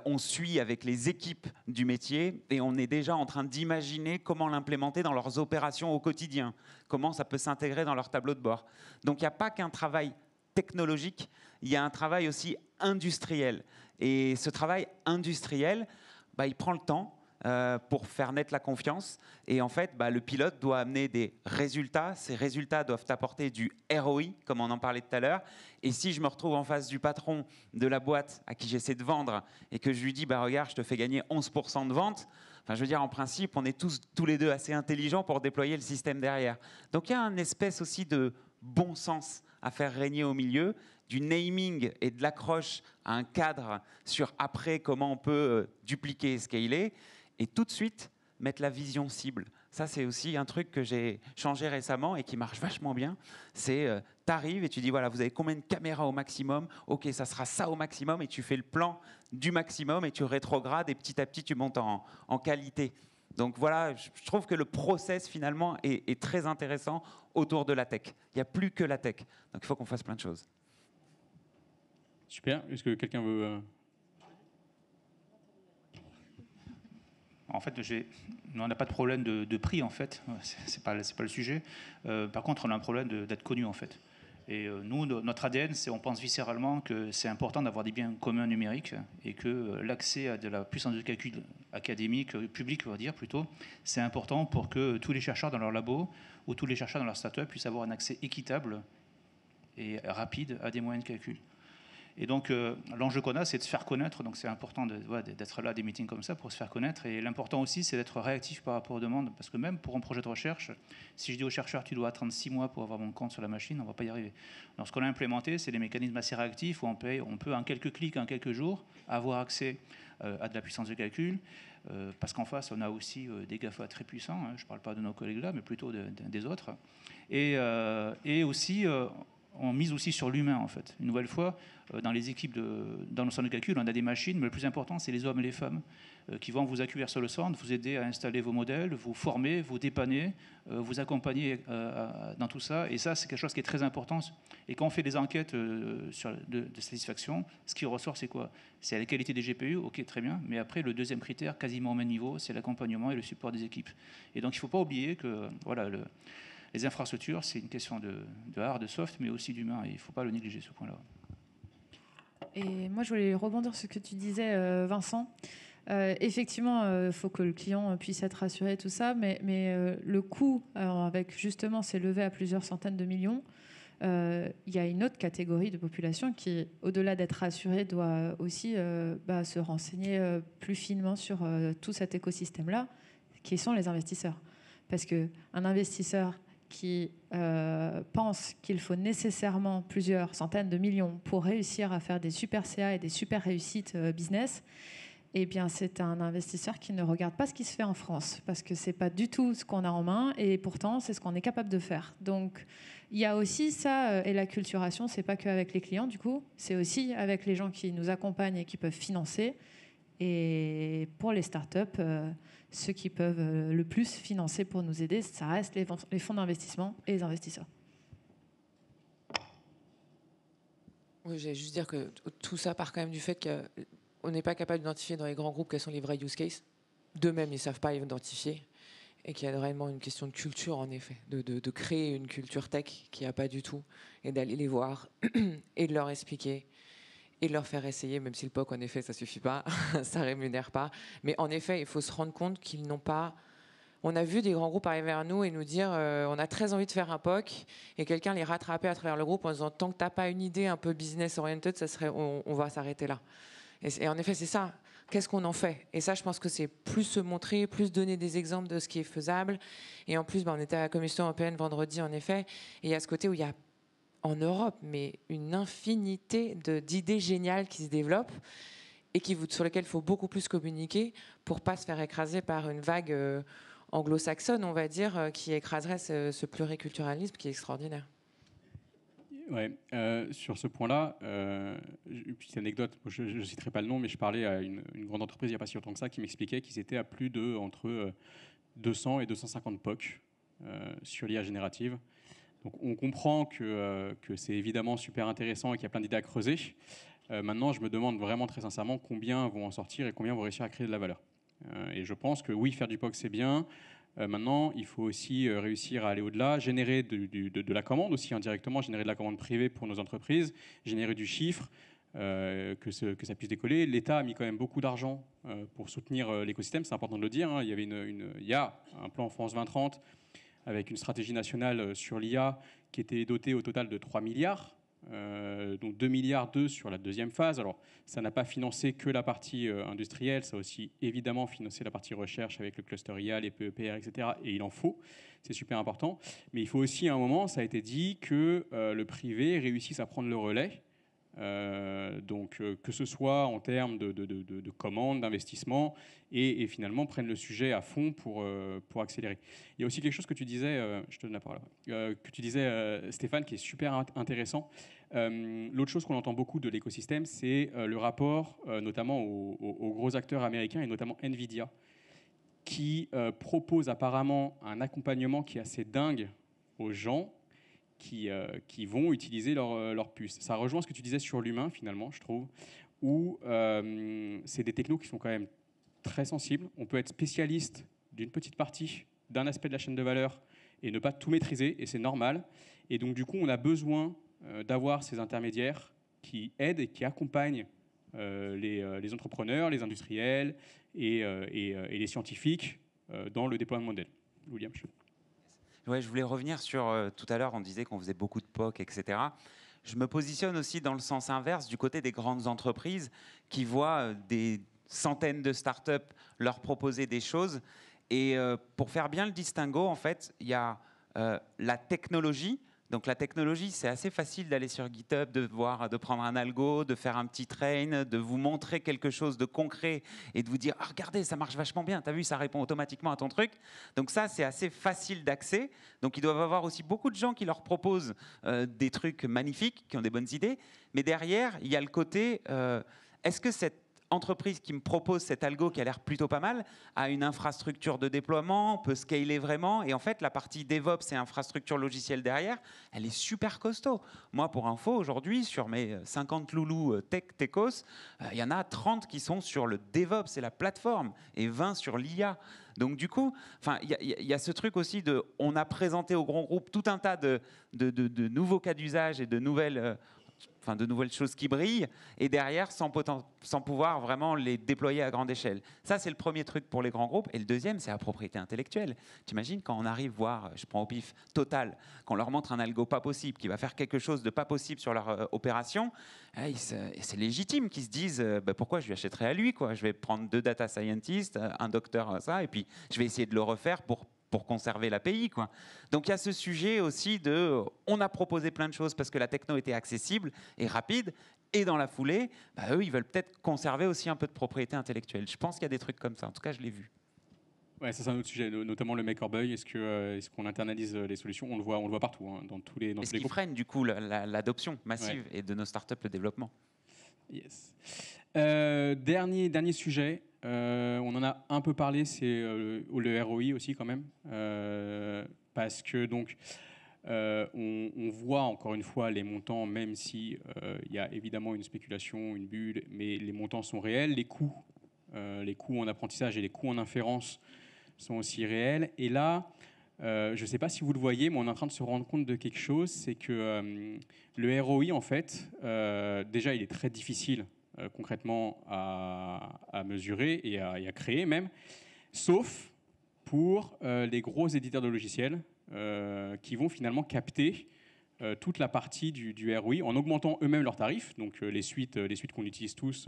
On suit avec les équipes du métier et on est déjà en train d'imaginer comment l'implémenter dans leurs opérations au quotidien, comment ça peut s'intégrer dans leur tableau de bord. Donc il n'y a pas qu'un travail technologique, il y a un travail aussi industriel. Et ce travail industriel, il prend le temps pour faire naître la confiance. Et en fait, le pilote doit amener des résultats. Ces résultats doivent apporter du ROI, comme on en parlait tout à l'heure. Et si je me retrouve en face du patron de la boîte à qui j'essaie de vendre et que je lui dis, regarde, je te fais gagner 11% de vente, enfin, je veux dire, en principe, on est tous les deux assez intelligents pour déployer le système derrière. Donc il y a une espèce aussi de bon sens à faire régner au milieu, du naming et de l'accroche à un cadre sur après comment on peut dupliquer et scaler, et tout de suite mettre la vision cible. Ça, c'est aussi un truc que j'ai changé récemment et qui marche vachement bien. C'est, tu arrives et tu dis, voilà, vous avez combien de caméras au maximum? Ok, ça sera ça au maximum, et tu fais le plan du maximum et tu rétrogrades et petit à petit, tu montes en qualité. Donc voilà, je trouve que le process finalement est très intéressant autour de la tech. Il n'y a plus que la tech. Donc il faut qu'on fasse plein de choses. Super. Est-ce que quelqu'un veut... En fait, on n'a pas de problème de prix, en fait. C'est pas le sujet. Par contre, on a un problème d'être connu, en fait. Et nous, notre ADN, on pense viscéralement que c'est important d'avoir des biens communs numériques et que l'accès à de la puissance de calcul académique, publique, on va dire plutôt, c'est important pour que tous les chercheurs dans leur labo ou tous les chercheurs dans leur start-up puissent avoir un accès équitable et rapide à des moyens de calcul. Et donc, l'enjeu qu'on a, c'est de se faire connaître. Donc, c'est important d'être là à des meetings comme ça pour se faire connaître. Et l'important aussi, c'est d'être réactif par rapport aux demandes. Parce que même pour un projet de recherche, si je dis aux chercheurs, tu dois attendre 6 mois pour avoir mon compte sur la machine, on ne va pas y arriver. Donc, ce qu'on a implémenté, c'est des mécanismes assez réactifs où on peut, en quelques clics, en quelques jours, avoir accès à de la puissance de calcul. Parce qu'en face, on a aussi des GAFA très puissants. Hein, je ne parle pas de nos collègues là, mais plutôt des autres. Et aussi... on mise aussi sur l'humain, en fait. Une nouvelle fois, dans les équipes, dans le centre de calcul, on a des machines, mais le plus important, c'est les hommes et les femmes qui vont vous accueillir sur le centre, vous aider à installer vos modèles, vous former, vous dépanner, vous accompagner dans tout ça. Et ça, c'est quelque chose qui est très important. Et quand on fait des enquêtes de satisfaction, ce qui ressort, c'est quoi? C'est la qualité des GPU, ok, très bien. Mais après, le deuxième critère, quasiment au même niveau, c'est l'accompagnement et le support des équipes. Et donc, il ne faut pas oublier que, voilà, les infrastructures, c'est une question de hard, de soft, mais aussi d'humain. Et il ne faut pas le négliger, ce point-là. Et moi, je voulais rebondir sur ce que tu disais, Vincent. Effectivement, il faut que le client puisse être rassuré, tout ça, mais le coût, avec justement ces levées à plusieurs centaines de millions, il y a une autre catégorie de population qui, au-delà d'être rassurée, doit aussi se renseigner plus finement sur tout cet écosystème-là, qui sont les investisseurs. Parce qu'un investisseur qui pense qu'il faut nécessairement plusieurs centaines de millions pour réussir à faire des super CA et des super réussites business, eh bien, c'est un investisseur qui ne regarde pas ce qui se fait en France, parce que ce n'est pas du tout ce qu'on a en main, et pourtant, c'est ce qu'on est capable de faire. Donc, il y a aussi ça, et l'acculturation, ce n'est pas qu'avec les clients, du coup, c'est aussi avec les gens qui nous accompagnent et qui peuvent financer. Et pour les startups, ceux qui peuvent le plus financer pour nous aider, ça reste les fonds d'investissement et les investisseurs. Oui, j'allais juste dire que tout ça part quand même du fait qu'on n'est pas capable d'identifier dans les grands groupes quels sont les vrais use cases. D'eux-mêmes, ils ne savent pas identifier. Et qu'il y a réellement une question de culture, en effet, de créer une culture tech qu'il n'y a pas du tout, et d'aller les voir, et de leur expliquer, et de leur faire essayer, même si le POC, en effet, ça ne suffit pas, ça ne rémunère pas. Mais en effet, il faut se rendre compte qu'ils n'ont pas... On a vu des grands groupes arriver vers nous et nous dire on a très envie de faire un POC, et quelqu'un les rattraper à travers le groupe en disant tant que tu n'as pas une idée un peu business-oriented, on va s'arrêter là. Et en effet, c'est ça. Qu'est-ce qu'on en fait? Et ça, je pense que c'est plus se montrer, plus donner des exemples de ce qui est faisable. Et en plus, on était à la Commission européenne vendredi, en effet. Et il y a ce côté où il y a, en Europe, mais une infinité d'idées géniales qui se développent et sur lesquelles il faut beaucoup plus communiquer pour ne pas se faire écraser par une vague anglo-saxonne, on va dire, qui écraserait ce pluriculturalisme qui est extraordinaire. Ouais, sur ce point-là, une petite anecdote, je ne citerai pas le nom, mais je parlais à une grande entreprise il n'y a pas si longtemps que ça qui m'expliquait qu'ils étaient à plus de entre 200 et 250 POC sur l'IA générative. Donc on comprend que c'est évidemment super intéressant et qu'il y a plein d'idées à creuser. Maintenant, je me demande vraiment très sincèrement combien vont en sortir et combien vont réussir à créer de la valeur. Et je pense que oui, faire du POC, c'est bien. Maintenant, il faut aussi réussir à aller au-delà, générer de la commande aussi indirectement, générer de la commande privée pour nos entreprises, générer du chiffre, que ça puisse décoller. L'État a mis quand même beaucoup d'argent pour soutenir l'écosystème, c'est important de le dire. Hein. Il y a un plan France 2030 avec une stratégie nationale sur l'IA qui était dotée au total de 3 milliards. Donc 2 milliards sur la deuxième phase. Alors, ça n'a pas financé que la partie industrielle, ça a aussi évidemment financé la partie recherche avec le cluster IA, les PEPR, etc. Et il en faut, c'est super important. Mais il faut aussi, à un moment, ça a été dit, que le privé réussisse à prendre le relais. Donc, que ce soit en termes de commandes, d'investissement, et finalement prennent le sujet à fond pour accélérer. Il y a aussi quelque chose que tu disais, je te donne la parole, que tu disais, Stéphane, qui est super intéressant. L'autre chose qu'on entend beaucoup de l'écosystème, c'est le rapport notamment aux gros acteurs américains, et notamment Nvidia, qui propose apparemment un accompagnement qui est assez dingue aux gens qui vont utiliser leur puce. Ça rejoint ce que tu disais sur l'humain, finalement, je trouve, où c'est des technos qui sont quand même très sensibles. On peut être spécialiste d'une petite partie, d'un aspect de la chaîne de valeur, et ne pas tout maîtriser, et c'est normal. Et donc, du coup, on a besoin d'avoir ces intermédiaires qui aident et qui accompagnent les entrepreneurs, les industriels et les scientifiques dans le déploiement de modèles. William. Ouais, je voulais revenir sur tout à l'heure, on disait qu'on faisait beaucoup de POC, etc. Je me positionne aussi dans le sens inverse, du côté des grandes entreprises qui voient des centaines de startups leur proposer des choses. Et pour faire bien le distinguo, en fait, il y a la technologie. Donc la technologie, c'est assez facile d'aller sur GitHub, de prendre un algo, de faire un petit train, de vous montrer quelque chose de concret et de vous dire regardez, ça marche vachement bien, t'as vu, ça répond automatiquement à ton truc. Donc ça, c'est assez facile d'accès. Donc ils doivent avoir aussi beaucoup de gens qui leur proposent des trucs magnifiques, qui ont des bonnes idées. Mais derrière, il y a le côté est-ce que cette entreprise qui me propose cet algo qui a l'air plutôt pas mal a une infrastructure de déploiement, peut scaler vraiment, et en fait la partie DevOps et infrastructure logicielle derrière, elle est super costaud. Moi, pour info, aujourd'hui, sur mes 50 loulous techos, il y en a 30 qui sont sur le DevOps et la plateforme, et 20 sur l'IA. Donc du coup, il y a ce truc aussi on a présenté au grand groupe tout un tas de nouveaux cas d'usage et de nouvelles choses qui brillent, et derrière, sans pouvoir vraiment les déployer à grande échelle. Ça, c'est le premier truc pour les grands groupes. Et le deuxième, c'est la propriété intellectuelle. T'imagines quand on arrive voir, je prends au pif, Total, qu'on leur montre un algo pas possible, qui va faire quelque chose de pas possible sur leur opération, c'est légitime qu'ils se disent pourquoi je lui achèterais à lui, quoi. Je vais prendre 2 data scientists, un docteur, ça, et puis je vais essayer de le refaire pour conserver l'API, quoi. Donc il y a ce sujet aussi on a proposé plein de choses parce que la techno était accessible et rapide, et dans la foulée, eux, ils veulent peut-être conserver aussi un peu de propriété intellectuelle. Je pense qu'il y a des trucs comme ça, en tout cas je l'ai vu. Ouais, ça c'est un autre sujet, notamment le make or buy. Est-ce qu'on internalise les solutions? On le voit partout, hein, dans tous les groupes. Est-ce qui freine du coup l'adoption massive et de nos startups, le développement? Yes. Dernier sujet, on en a un peu parlé, c'est le ROI aussi quand même, parce que donc on voit encore une fois les montants, même si il y a évidemment une spéculation, une bulle, mais les montants sont réels, les coûts en apprentissage et les coûts en inférence sont aussi réels. Et là, je ne sais pas si vous le voyez, mais on est en train de se rendre compte de quelque chose, c'est que le ROI, en fait, déjà, il est très difficile concrètement à mesurer et à créer même, sauf pour les gros éditeurs de logiciels qui vont finalement capter toute la partie du ROI en augmentant eux-mêmes leurs tarifs. Donc les suites qu'on utilise tous,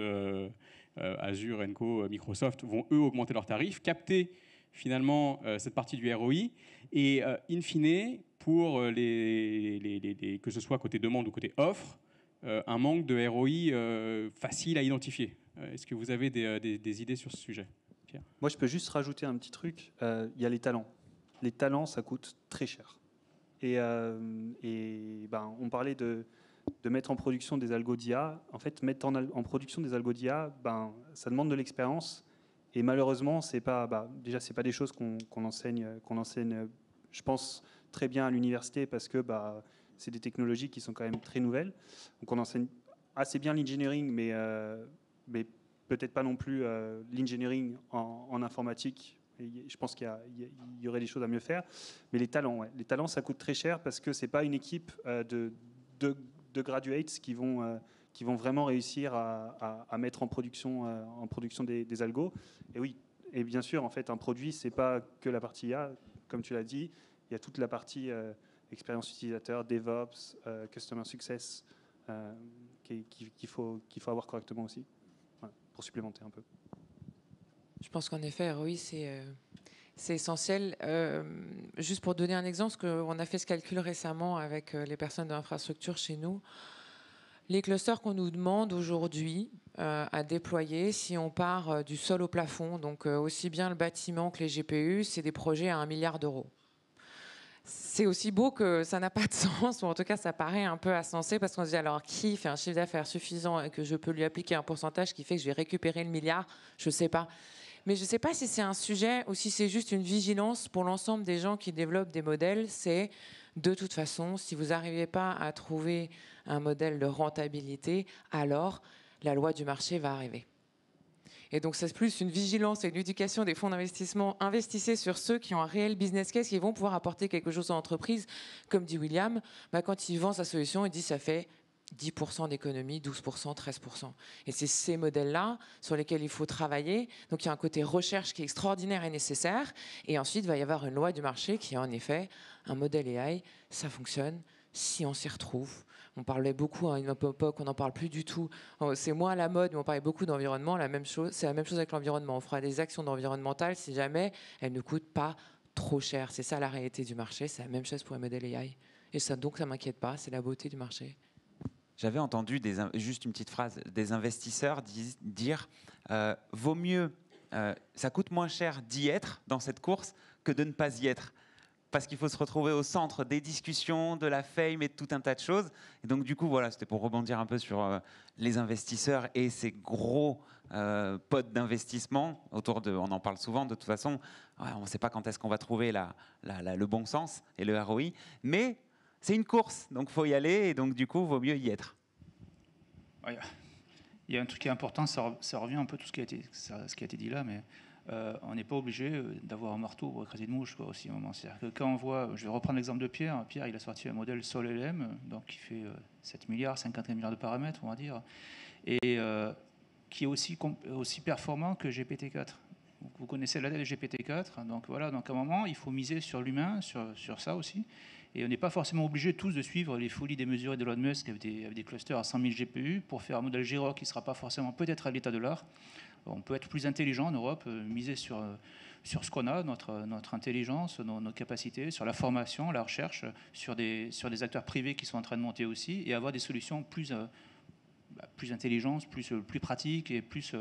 Azure, Enco, Microsoft, vont eux augmenter leurs tarifs, capter finalement cette partie du ROI et in fine, pour que ce soit côté demande ou côté offre, un manque de ROI facile à identifier. Est-ce que vous avez des idées sur ce sujet, Pierre ? Moi, je peux juste rajouter un petit truc. Il y a les talents. Les talents, ça coûte très cher. Et on parlait de mettre en production des algos d'IA. En fait, mettre en production des algos d'IA, ça demande de l'expérience. Et malheureusement, c'est pas des choses qu'on enseigne, je pense, très bien à l'université parce que c'est des technologies qui sont quand même très nouvelles. Donc on enseigne assez bien l'engineering, mais peut-être pas non plus l'engineering en informatique. Et je pense qu'il y aurait des choses à mieux faire. Mais les talents, ça coûte très cher parce que c'est pas une équipe de graduates qui vont vraiment réussir à mettre en production des algos. Et oui, et bien sûr, en fait, un produit, c'est pas que la partie IA, comme tu l'as dit. Il y a toute la partie expérience utilisateur, DevOps, Customer Success, qu'il faut avoir correctement aussi, voilà, pour supplémenter un peu. Je pense qu'en effet, ROI, c'est essentiel. Juste pour donner un exemple, parce qu'on a fait ce calcul récemment avec les personnes de l'infrastructure chez nous. Les clusters qu'on nous demande aujourd'hui à déployer, si on part du sol au plafond, donc aussi bien le bâtiment que les GPU, c'est des projets à 1 milliard d'euros. C'est aussi beau que ça n'a pas de sens, ou en tout cas ça paraît un peu insensé, parce qu'on se dit alors qui fait un chiffre d'affaires suffisant et que je peux lui appliquer un pourcentage qui fait que je vais récupérer le milliard, je ne sais pas. Mais je ne sais pas si c'est un sujet ou si c'est juste une vigilance pour l'ensemble des gens qui développent des modèles. C'est de toute façon, si vous n'arrivez pas à trouver un modèle de rentabilité, alors la loi du marché va arriver. Et donc, c'est plus une vigilance et une éducation des fonds d'investissement. Investissez sur ceux qui ont un réel business case, qui vont pouvoir apporter quelque chose à l'entreprise. Comme dit William, quand il vend sa solution, il dit ça fait 10% d'économie, 12%, 13%. Et c'est ces modèles-là sur lesquels il faut travailler. Donc, il y a un côté recherche qui est extraordinaire et nécessaire. Et ensuite, il va y avoir une loi du marché qui est en effet un modèle AI. Ça fonctionne si on s'y retrouve. On parlait beaucoup à une époque, on n'en parle plus du tout. C'est moins à la mode, mais on parlait beaucoup d'environnement. C'est la même chose avec l'environnement. On fera des actions environnementales si jamais elles ne coûtent pas trop cher. C'est ça la réalité du marché. C'est la même chose pour les modèles AI. Et ça, donc, ça ne m'inquiète pas. C'est la beauté du marché. J'avais entendu, juste une petite phrase, des investisseurs dire vaut mieux, ça coûte moins cher d'y être dans cette course que de ne pas y être. Parce qu'il faut se retrouver au centre des discussions, de la fame et de tout un tas de choses. Et donc, du coup, voilà, c'était pour rebondir un peu sur les investisseurs et ces gros potes d'investissement autour de. On en parle souvent, de toute façon. Ouais, on ne sait pas quand est-ce qu'on va trouver le bon sens et le ROI. Mais c'est une course, donc il faut y aller. Et donc, du coup, il vaut mieux y être. Ouais. Il y a un truc qui est important, ça revient un peu tout ce qui a été dit là, mais on n'est pas obligé d'avoir un marteau pour écraser une mouche aussi à un moment. C'est-à-dire que quand on voit, je vais reprendre l'exemple de Pierre. Pierre, il a sorti un modèle SolLM, donc qui fait 7 milliards, 54 milliards de paramètres, on va dire, et qui est aussi performant que GPT-4. Vous connaissez la dette de GPT-4, donc voilà. Donc à un moment, il faut miser sur l'humain, sur ça aussi. Et on n'est pas forcément obligé tous de suivre les folies démesurées d'Elon Musk avec des clusters à 100 000 GPU pour faire un modèle J-ROC qui ne sera pas forcément peut-être à l'état de l'art. On peut être plus intelligent en Europe, miser sur ce qu'on a, notre intelligence, nos capacités, sur la formation, la recherche, sur des acteurs privés qui sont en train de monter aussi, et avoir des solutions plus intelligentes, plus pratiques et plus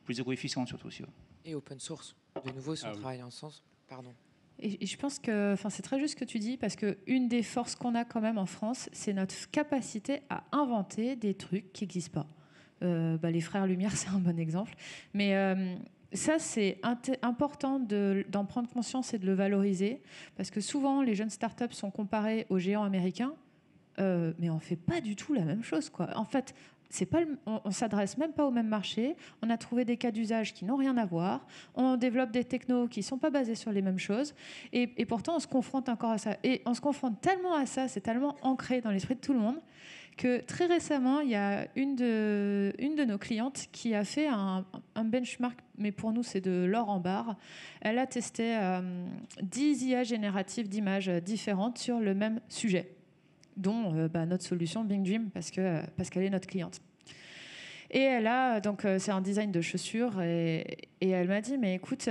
éco-efficientes surtout aussi. Et open source. De nouveau, si on travaille en sens. Pardon. Et je pense que c'est très juste ce que tu dis, parce qu'une des forces qu'on a quand même en France, c'est notre capacité à inventer des trucs qui n'existent pas. Les frères Lumière, c'est un bon exemple. Mais ça, c'est important d'en prendre conscience et de le valoriser, parce que souvent, les jeunes startups sont comparées aux géants américains, mais on ne fait pas du tout la même chose, quoi. En fait, on ne s'adresse même pas au même marché. On a trouvé des cas d'usage qui n'ont rien à voir. On développe des technos qui ne sont pas basés sur les mêmes choses. Et pourtant, on se confronte encore à ça. Et on se confronte tellement à ça, c'est tellement ancré dans l'esprit de tout le monde, que très récemment, il y a une de nos clientes qui a fait un benchmark, mais pour nous, c'est de l'or en barre. Elle a testé 10 IA génératives d'images différentes sur le même sujet, dont notre solution Bing Dream, parce qu'elle est notre cliente. Et elle a, donc c'est un design de chaussures, et elle m'a dit, mais écoute,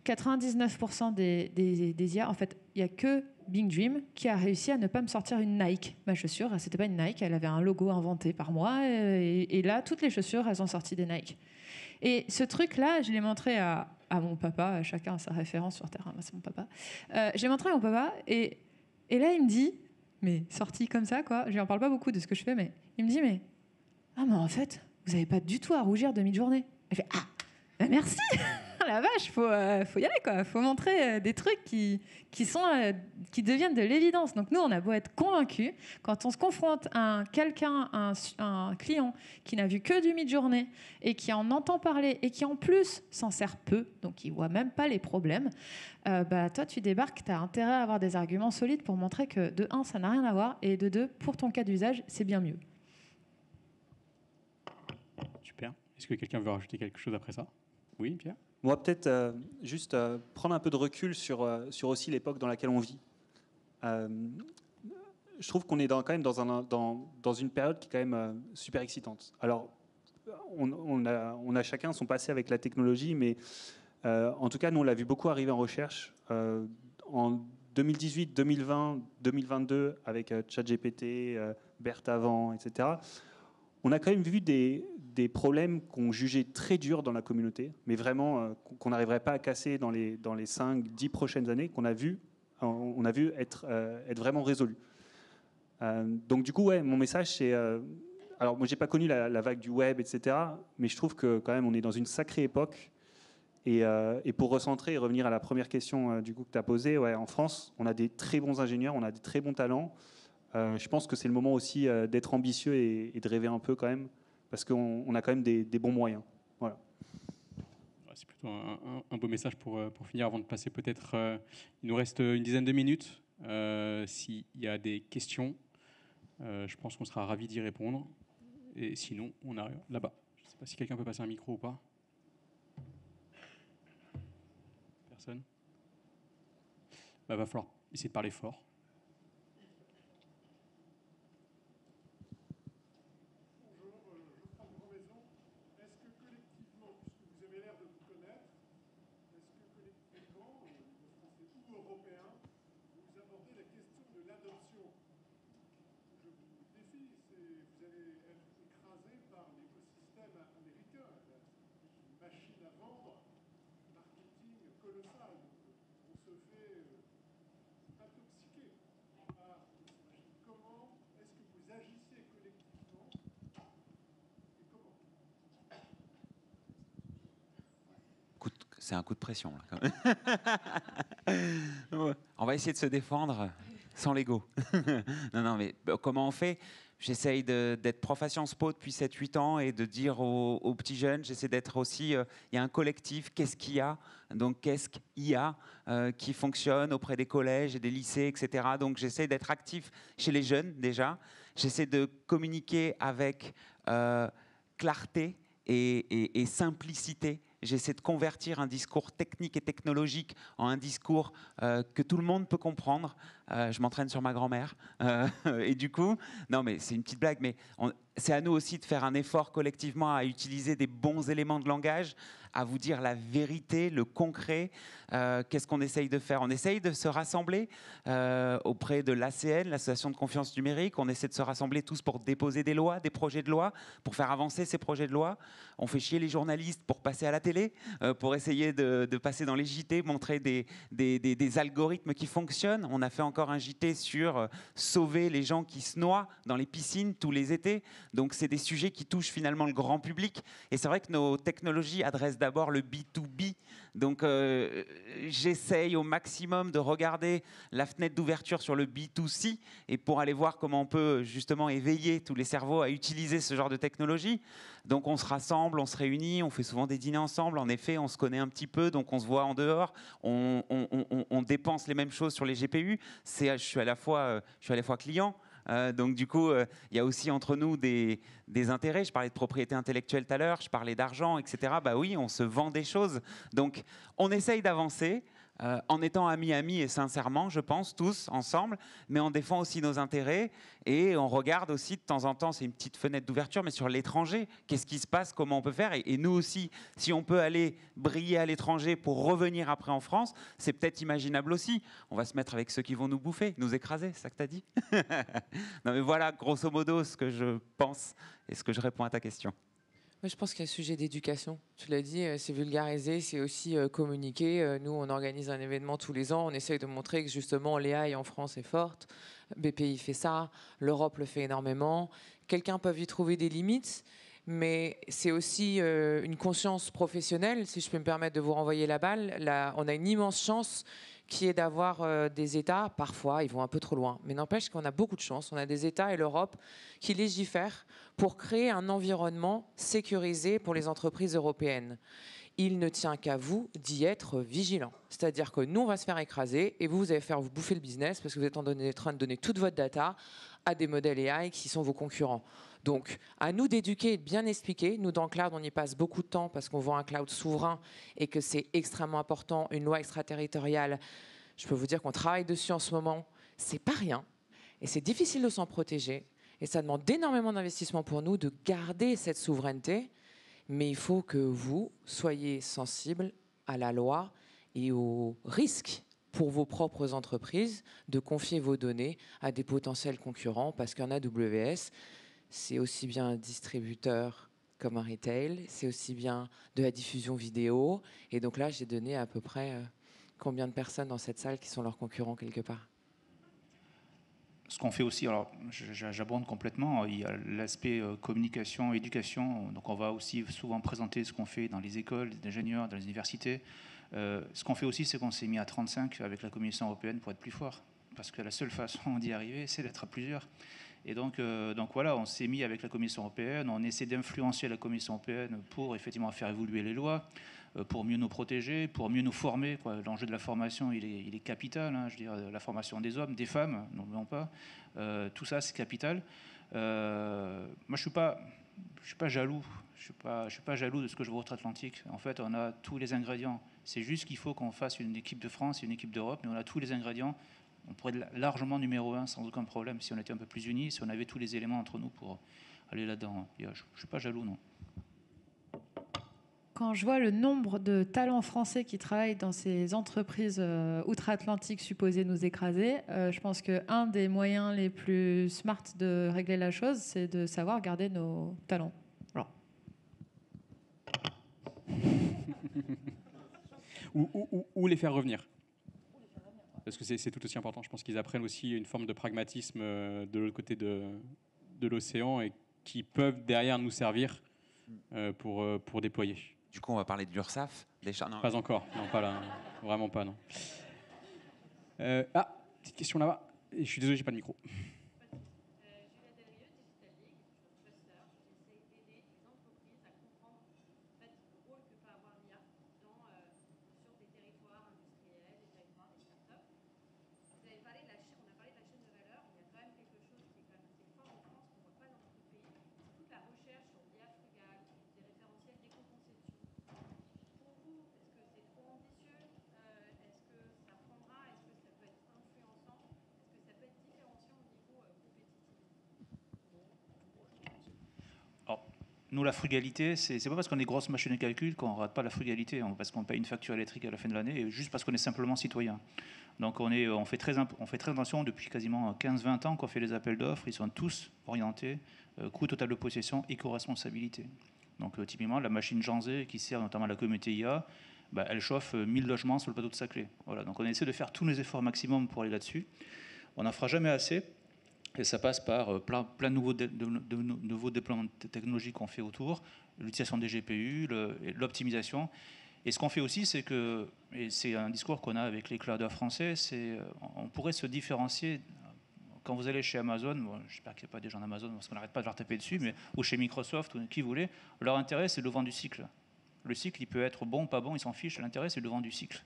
99% des IA, en fait, il n'y a que Bing Dream qui a réussi à ne pas me sortir une Nike. Ma chaussure, c'était pas une Nike, elle avait un logo inventé par moi, et là, toutes les chaussures, elles ont sorti des Nike. Et ce truc-là, je l'ai montré à mon papa, chacun a sa référence sur Terre, moi c'est mon papa. J'ai montré à mon papa, et là, il me dit, mais sorti comme ça, quoi. Je lui en parle pas beaucoup de ce que je fais, mais il me dit, mais en fait, vous n'avez pas du tout à rougir de Midjourney. Je fais, merci. La vache, faut y aller, quoi. Faut montrer des trucs qui deviennent de l'évidence. Donc nous, on a beau être convaincus, quand on se confronte à un client qui n'a vu que du Midjourney et qui en entend parler et qui en plus s'en sert peu, donc il voit même pas les problèmes, toi tu débarques, tu as intérêt à avoir des arguments solides pour montrer que de 1, ça n'a rien à voir, et de 2, pour ton cas d'usage, c'est bien mieux. Super. Est-ce que quelqu'un veut rajouter quelque chose après ça? Oui, Pierre? Moi, peut-être juste prendre un peu de recul sur aussi l'époque dans laquelle on vit. Je trouve qu'on est quand même dans une période qui est quand même super excitante. Alors, on a chacun son passé avec la technologie, mais en tout cas, nous, on l'a vu beaucoup arriver en recherche. En 2018, 2020, 2022, avec ChatGPT, BERT avant, etc., on a quand même vu des problèmes qu'on jugeait très durs dans la communauté, mais vraiment qu'on n'arriverait pas à casser dans les 5-10 prochaines années, qu'on a vu être vraiment résolus. Donc du coup, ouais, mon message, c'est... alors moi, j'ai pas connu la vague du web, etc., mais je trouve que quand même, on est dans une sacrée époque. Et pour recentrer et revenir à la première question du coup que tu as posée, ouais, en France, on a des très bons ingénieurs, on a des très bons talents. Je pense que c'est le moment aussi d'être ambitieux et de rêver un peu quand même, parce qu'on a quand même des bons moyens. Voilà. C'est plutôt un beau message pour finir, avant de passer peut-être... il nous reste une dizaine de minutes. S'il y a des questions, je pense qu'on sera ravis d'y répondre. Et sinon, on arrive là-bas. Je ne sais pas si quelqu'un peut passer un micro ou pas. Personne? Va falloir essayer de parler fort. C'est un coup de pression, là, quand même. On va essayer de se défendre sans l'ego. Non, mais comment on fait? J'essaye d'être prof à Sciences Po depuis 7-8 ans et de dire aux petits jeunes, j'essaie d'être aussi... il y a un collectif, qu'est-ce qu'il y a? Donc, qu'est-ce qu'il y a qui fonctionne auprès des collèges et des lycées, etc. Donc, j'essaie d'être actif chez les jeunes, déjà. J'essaie de communiquer avec clarté et simplicité. J'essaie de convertir un discours technique et technologique en un discours que tout le monde peut comprendre. Je m'entraîne sur ma grand-mère. Et du coup, non mais c'est une petite blague, mais c'est à nous aussi de faire un effort collectivement à utiliser des bons éléments de langage, à vous dire la vérité, le concret. Qu'est-ce qu'on essaye de faire? On essaye de se rassembler auprès de l'ACN, l'Association de confiance numérique. On essaie de se rassembler tous pour déposer des lois, des projets de loi, pour faire avancer ces projets de loi. On fait chier les journalistes pour passer à la télé, pour essayer de passer dans les JT, montrer des algorithmes qui fonctionnent. On a fait encore encore un JT sur sauver les gens qui se noient dans les piscines tous les étés. Donc c'est des sujets qui touchent finalement le grand public. Et c'est vrai que nos technologies adressent d'abord le B2B. Donc j'essaye au maximum de regarder la fenêtre d'ouverture sur le B2C et pour aller voir comment on peut justement éveiller tous les cerveaux à utiliser ce genre de technologie. Donc on se rassemble, on se réunit, on fait souvent des dîners ensemble. En effet, on se connaît un petit peu, donc on se voit en dehors. On dépense les mêmes choses sur les GPU. Je suis à la fois client. Donc du coup, il y a aussi entre nous des intérêts. Je parlais de propriété intellectuelle tout à l'heure, je parlais d'argent, etc. Bah oui, on se vend des choses. Donc on essaye d'avancer en étant amis et sincèrement, je pense, tous ensemble, mais on défend aussi nos intérêts et on regarde aussi de temps en temps, c'est une petite fenêtre d'ouverture, mais sur l'étranger, qu'est-ce qui se passe, comment on peut faire et nous aussi, si on peut aller briller à l'étranger pour revenir après en France, c'est peut-être imaginable aussi. On va se mettre avec ceux qui vont nous bouffer, nous écraser, c'est ça que tu as dit? Non mais voilà, grosso modo, ce que je pense et ce que je réponds à ta question. Moi, je pense qu'il y a un sujet d'éducation. Tu l'as dit, c'est vulgariser, c'est aussi communiquer. Nous, on organise un événement tous les ans. On essaye de montrer que justement l'AI en France est forte. BPI fait ça, l'Europe le fait énormément. Quelqu'un peut y trouver des limites, mais c'est aussi une conscience professionnelle. Si je peux me permettre de vous renvoyer la balle, là, on a une immense chance qui est d'avoir des États, parfois ils vont un peu trop loin, mais n'empêche qu'on a beaucoup de chance. On a des États et l'Europe qui légifèrent pour créer un environnement sécurisé pour les entreprises européennes. Il ne tient qu'à vous d'y être vigilant. C'est-à-dire que nous, on va se faire écraser et vous allez faire vous bouffer le business parce que vous êtes en train de donner toute votre data à des modèles AI qui sont vos concurrents. Donc, à nous d'éduquer et de bien expliquer. Nous, dans le cloud, on y passe beaucoup de temps parce qu'on voit un cloud souverain et que c'est extrêmement important. Une loi extraterritoriale, je peux vous dire qu'on travaille dessus en ce moment. C'est pas rien et c'est difficile de s'en protéger. Et ça demande énormément d'investissement pour nous de garder cette souveraineté. Mais il faut que vous soyez sensibles à la loi et aux risques pour vos propres entreprises de confier vos données à des potentiels concurrents parce qu'un AWS, c'est aussi bien un distributeur comme un retail, c'est aussi bien de la diffusion vidéo. Et donc là, j'ai donné à peu près combien de personnes dans cette salle qui sont leurs concurrents quelque part. Ce qu'on fait aussi, alors j'abonde complètement, il y a l'aspect communication, éducation, donc on va aussi souvent présenter ce qu'on fait dans les écoles d'ingénieurs, dans les universités. Ce qu'on fait aussi, c'est qu'on s'est mis à 35 avec la Commission européenne pour être plus fort, parce que la seule façon d'y arriver, c'est d'être à plusieurs. Et donc voilà, on s'est mis avec la Commission européenne, on essaie d'influencer la Commission européenne pour effectivement faire évoluer les lois, pour mieux nous protéger, pour mieux nous former. L'enjeu de la formation, il est capital. Hein, je veux dire, la formation des hommes, des femmes, n'oublions pas. Tout ça, c'est capital. Moi, je suis pas jaloux. Je suis pas jaloux de ce que je vois outre-Atlantique. En fait, on a tous les ingrédients. C'est juste qu'il faut qu'on fasse une équipe de France et une équipe d'Europe, mais on a tous les ingrédients. On pourrait être largement numéro 1 sans aucun problème si on était un peu plus unis, si on avait tous les éléments entre nous pour aller là-dedans. Je ne suis pas jaloux, non. Quand je vois le nombre de talents français qui travaillent dans ces entreprises outre-Atlantique supposées nous écraser, je pense qu'un des moyens les plus smart de régler la chose, c'est de savoir garder nos talents. Voilà. ou les faire revenir. Parce que c'est tout aussi important. Je pense qu'ils apprennent aussi une forme de pragmatisme de l'autre côté de l'océan et qui peuvent derrière nous servir pour déployer. Du coup, on va parler de l'URSSAF, des chars. Pas encore, non, pas là, vraiment pas, non. Petite question là-bas. Et je suis désolé, j'ai pas de micro. Nous, la frugalité, c'est pas parce qu'on est grosse machine de calcul qu'on rate pas la frugalité, parce qu'on paye une facture électrique à la fin de l'année, et juste parce qu'on est simplement citoyen. Donc on fait très attention depuis quasiment 15-20 ans qu'on fait les appels d'offres, ils sont tous orientés coût total de possession, éco-responsabilité. Donc typiquement, la machine Janzé, qui sert notamment à la communauté IA, elle chauffe 1000 logements sur le plateau de Saclay. Voilà, donc on essaie de faire tous nos efforts maximum pour aller là-dessus. On n'en fera jamais assez. Et ça passe par plein de nouveaux déploiements technologiques qu'on fait autour, l'utilisation des GPU, l'optimisation. Et ce qu'on fait aussi, c'est que, et c'est un discours qu'on a avec les clouders français, on pourrait se différencier. Quand vous allez chez Amazon, bon, j'espère qu'il n'y a pas des gens d'Amazon parce qu'on n'arrête pas de leur taper dessus, mais, ou chez Microsoft, ou qui vous voulez, leur intérêt, c'est le vent du cycle. Le cycle, il peut être bon, pas bon, ils s'en fichent. L'intérêt, c'est le vent du cycle.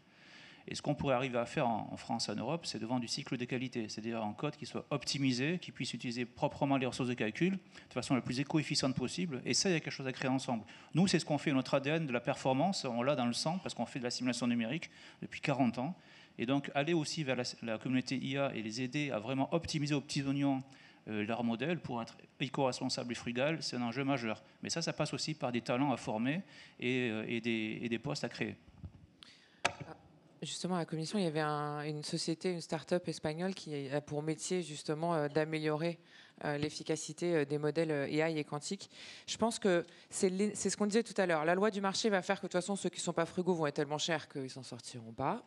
Et ce qu'on pourrait arriver à faire en France, en Europe, c'est de vendre du cycle de qualité, c'est-à-dire un code qui soit optimisé, qui puisse utiliser proprement les ressources de calcul de façon la plus éco-efficiente possible. Et ça, il y a quelque chose à créer ensemble. Nous, c'est ce qu'on fait, notre ADN de la performance, on l'a dans le sang parce qu'on fait de la simulation numérique depuis 40 ans. Et donc, aller aussi vers la communauté IA et les aider à vraiment optimiser aux petits oignons leur modèle pour être éco-responsable et frugal, c'est un enjeu majeur. Mais ça passe aussi par des talents à former et des postes à créer. Justement, à la commission, il y avait une société, une start-up espagnole qui a pour métier justement d'améliorer l'efficacité des modèles AI et quantiques. Je pense que c'est ce qu'on disait tout à l'heure. La loi du marché va faire que de toute façon, ceux qui ne sont pas frugaux vont être tellement chers qu'ils ne s'en sortiront pas.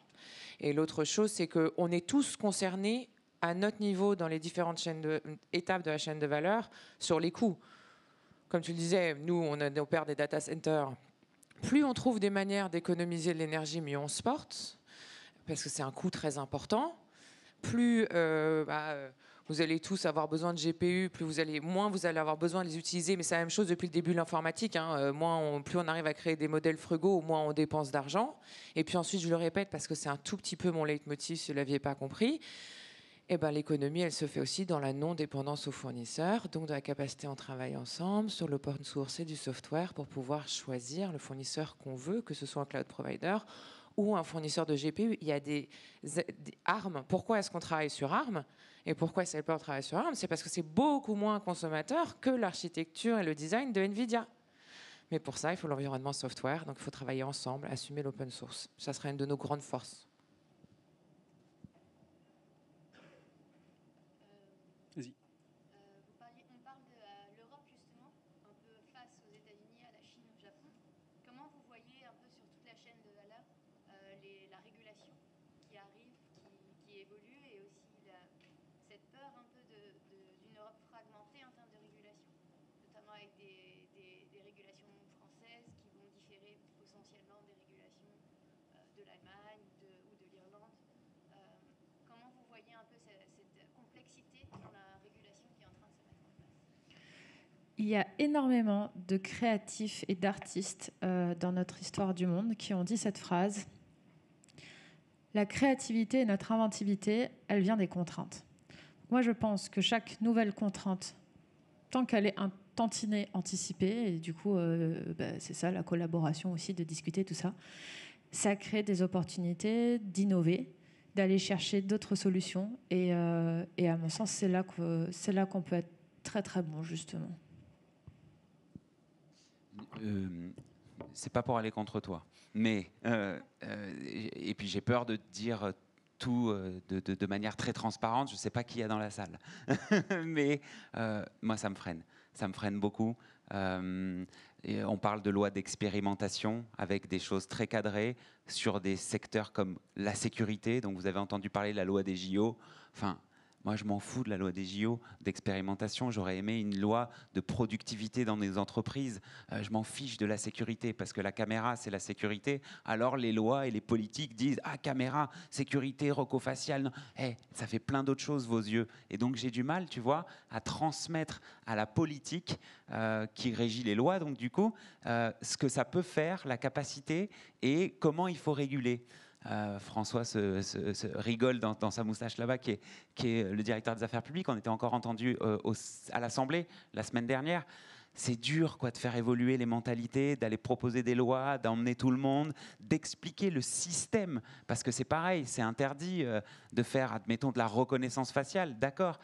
Et l'autre chose, c'est qu'on est tous concernés à notre niveau dans les différentes étapes de la chaîne de valeur sur les coûts. Comme tu le disais, nous, on opère des data centers. Plus on trouve des manières d'économiser de l'énergie, mieux on se porte, parce que c'est un coût très important. Plus vous allez tous avoir besoin de GPU, moins vous allez avoir besoin de les utiliser. Mais c'est la même chose depuis le début de l'informatique. Plus on arrive à créer des modèles frugaux, moins on dépense d'argent. Et puis ensuite, je le répète, parce que c'est un tout petit peu mon leitmotiv, si vous ne l'aviez pas compris, l'économie, elle se fait aussi dans la non-dépendance aux fournisseurs, donc de la capacité à travailler ensemble sur l'open source et du software pour pouvoir choisir le fournisseur qu'on veut, que ce soit un cloud provider ou un fournisseur de GPU. Il y a des ARM. Pourquoi est-ce qu'on travaille sur ARM? Et pourquoi CellPower travaille sur ARM? C'est parce que c'est beaucoup moins consommateur que l'architecture et le design de NVIDIA. Mais pour ça, il faut l'environnement software, donc il faut travailler ensemble, assumer l'open source. Ça serait une de nos grandes forces. Vas-y. On parle de l'Europe justement, un peu face aux États-Unis, à la Chine, au Japon. Comment vous voyez un peu sur toute la chaîne de valeur la régulation qui arrive, qui évolue, et aussi cette peur un peu d'une Europe fragmentée en termes de régulation, notamment avec des régulations françaises qui vont différer potentiellement des régulations de l'Allemagne ou de l'Irlande. Comment vous voyez un peu cette complexité dans la régulation qui est en train de se mettre en place? Il y a énormément de créatifs et d'artistes dans notre histoire du monde qui ont dit cette phrase. La créativité et notre inventivité, elle vient des contraintes. Moi, je pense que chaque nouvelle contrainte, tant qu'elle est un tantinet anticipée, et du coup, c'est ça, la collaboration aussi, de discuter, tout ça, ça crée des opportunités d'innover, d'aller chercher d'autres solutions. Et à mon sens, c'est là qu'on peut être très, très bon, justement. C'est pas pour aller contre toi, mais et puis j'ai peur de dire tout de manière très transparente. Je sais pas qui y a dans la salle, mais moi ça me freine beaucoup. Et on parle de loi d'expérimentation avec des choses très cadrées sur des secteurs comme la sécurité. Donc vous avez entendu parler de la loi des JO. Enfin, moi, je m'en fous de la loi des JO, d'expérimentation. J'aurais aimé une loi de productivité dans les entreprises. Je m'en fiche de la sécurité, parce que la caméra, c'est la sécurité. Alors, les lois et les politiques disent « Ah, caméra, sécurité, rocofacial. » Ça fait plein d'autres choses, vos yeux. Et donc, j'ai du mal, tu vois, à transmettre à la politique qui régit les lois, donc du coup, ce que ça peut faire, la capacité, et comment il faut réguler. François se rigole dans sa moustache là-bas, qui est le directeur des affaires publiques. On était encore entendu à l'Assemblée la semaine dernière. C'est dur, quoi, de faire évoluer les mentalités, d'aller proposer des lois, d'emmener tout le monde, d'expliquer le système. Parce que c'est pareil, c'est interdit de faire, admettons, de la reconnaissance faciale, d'accord.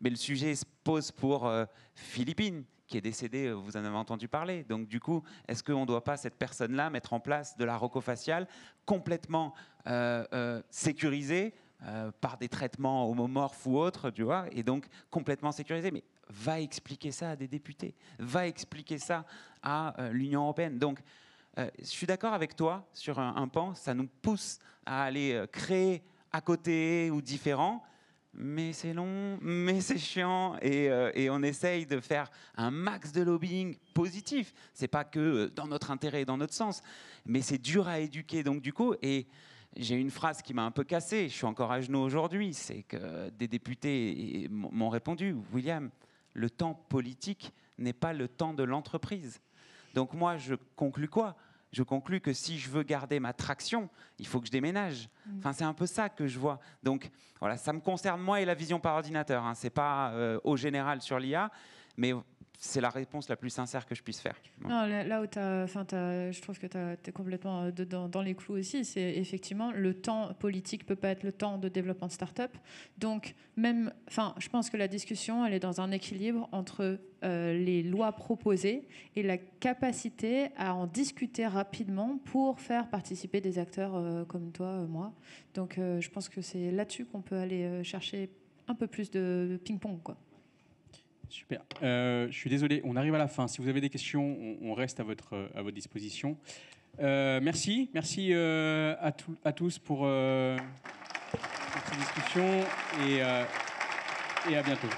Mais le sujet se pose pour Philippines, qui est décédé, vous en avez entendu parler. Donc du coup, est-ce qu'on ne doit pas, cette personne-là, mettre en place de la rocofaciale complètement sécurisée par des traitements homomorphes ou autres, tu vois, et donc complètement sécurisée. Mais va expliquer ça à des députés, va expliquer ça à l'Union européenne. Donc je suis d'accord avec toi sur un pan, ça nous pousse à aller créer à côté ou différent. mais c'est long, mais c'est chiant, et on essaye de faire un max de lobbying positif. C'est pas que dans notre intérêt et dans notre sens, mais c'est dur à éduquer. Donc du coup, et j'ai une phrase qui m'a un peu cassé, je suis encore à genoux aujourd'hui, c'est que des députés m'ont répondu, William, le temps politique n'est pas le temps de l'entreprise. Donc moi, je conclus quoi ? Je conclus que si je veux garder ma traction, il faut que je déménage. Enfin, c'est un peu ça que je vois. Donc, voilà, ça me concerne moi et la vision par ordinateur. Hein. Ce n'est pas au général sur l'IA, mais c'est la réponse la plus sincère que je puisse faire. Non, là où je trouve que tu es complètement dans les clous aussi, c'est effectivement le temps politique ne peut pas être le temps de développement de start-up. Donc, je pense que la discussion, elle est dans un équilibre entre les lois proposées et la capacité à en discuter rapidement pour faire participer des acteurs comme toi, moi. Donc, je pense que c'est là-dessus qu'on peut aller chercher un peu plus de ping-pong, quoi. Super. Je suis désolé, on arrive à la fin. Si vous avez des questions, on reste à votre disposition. Merci à tous pour cette discussion et à bientôt.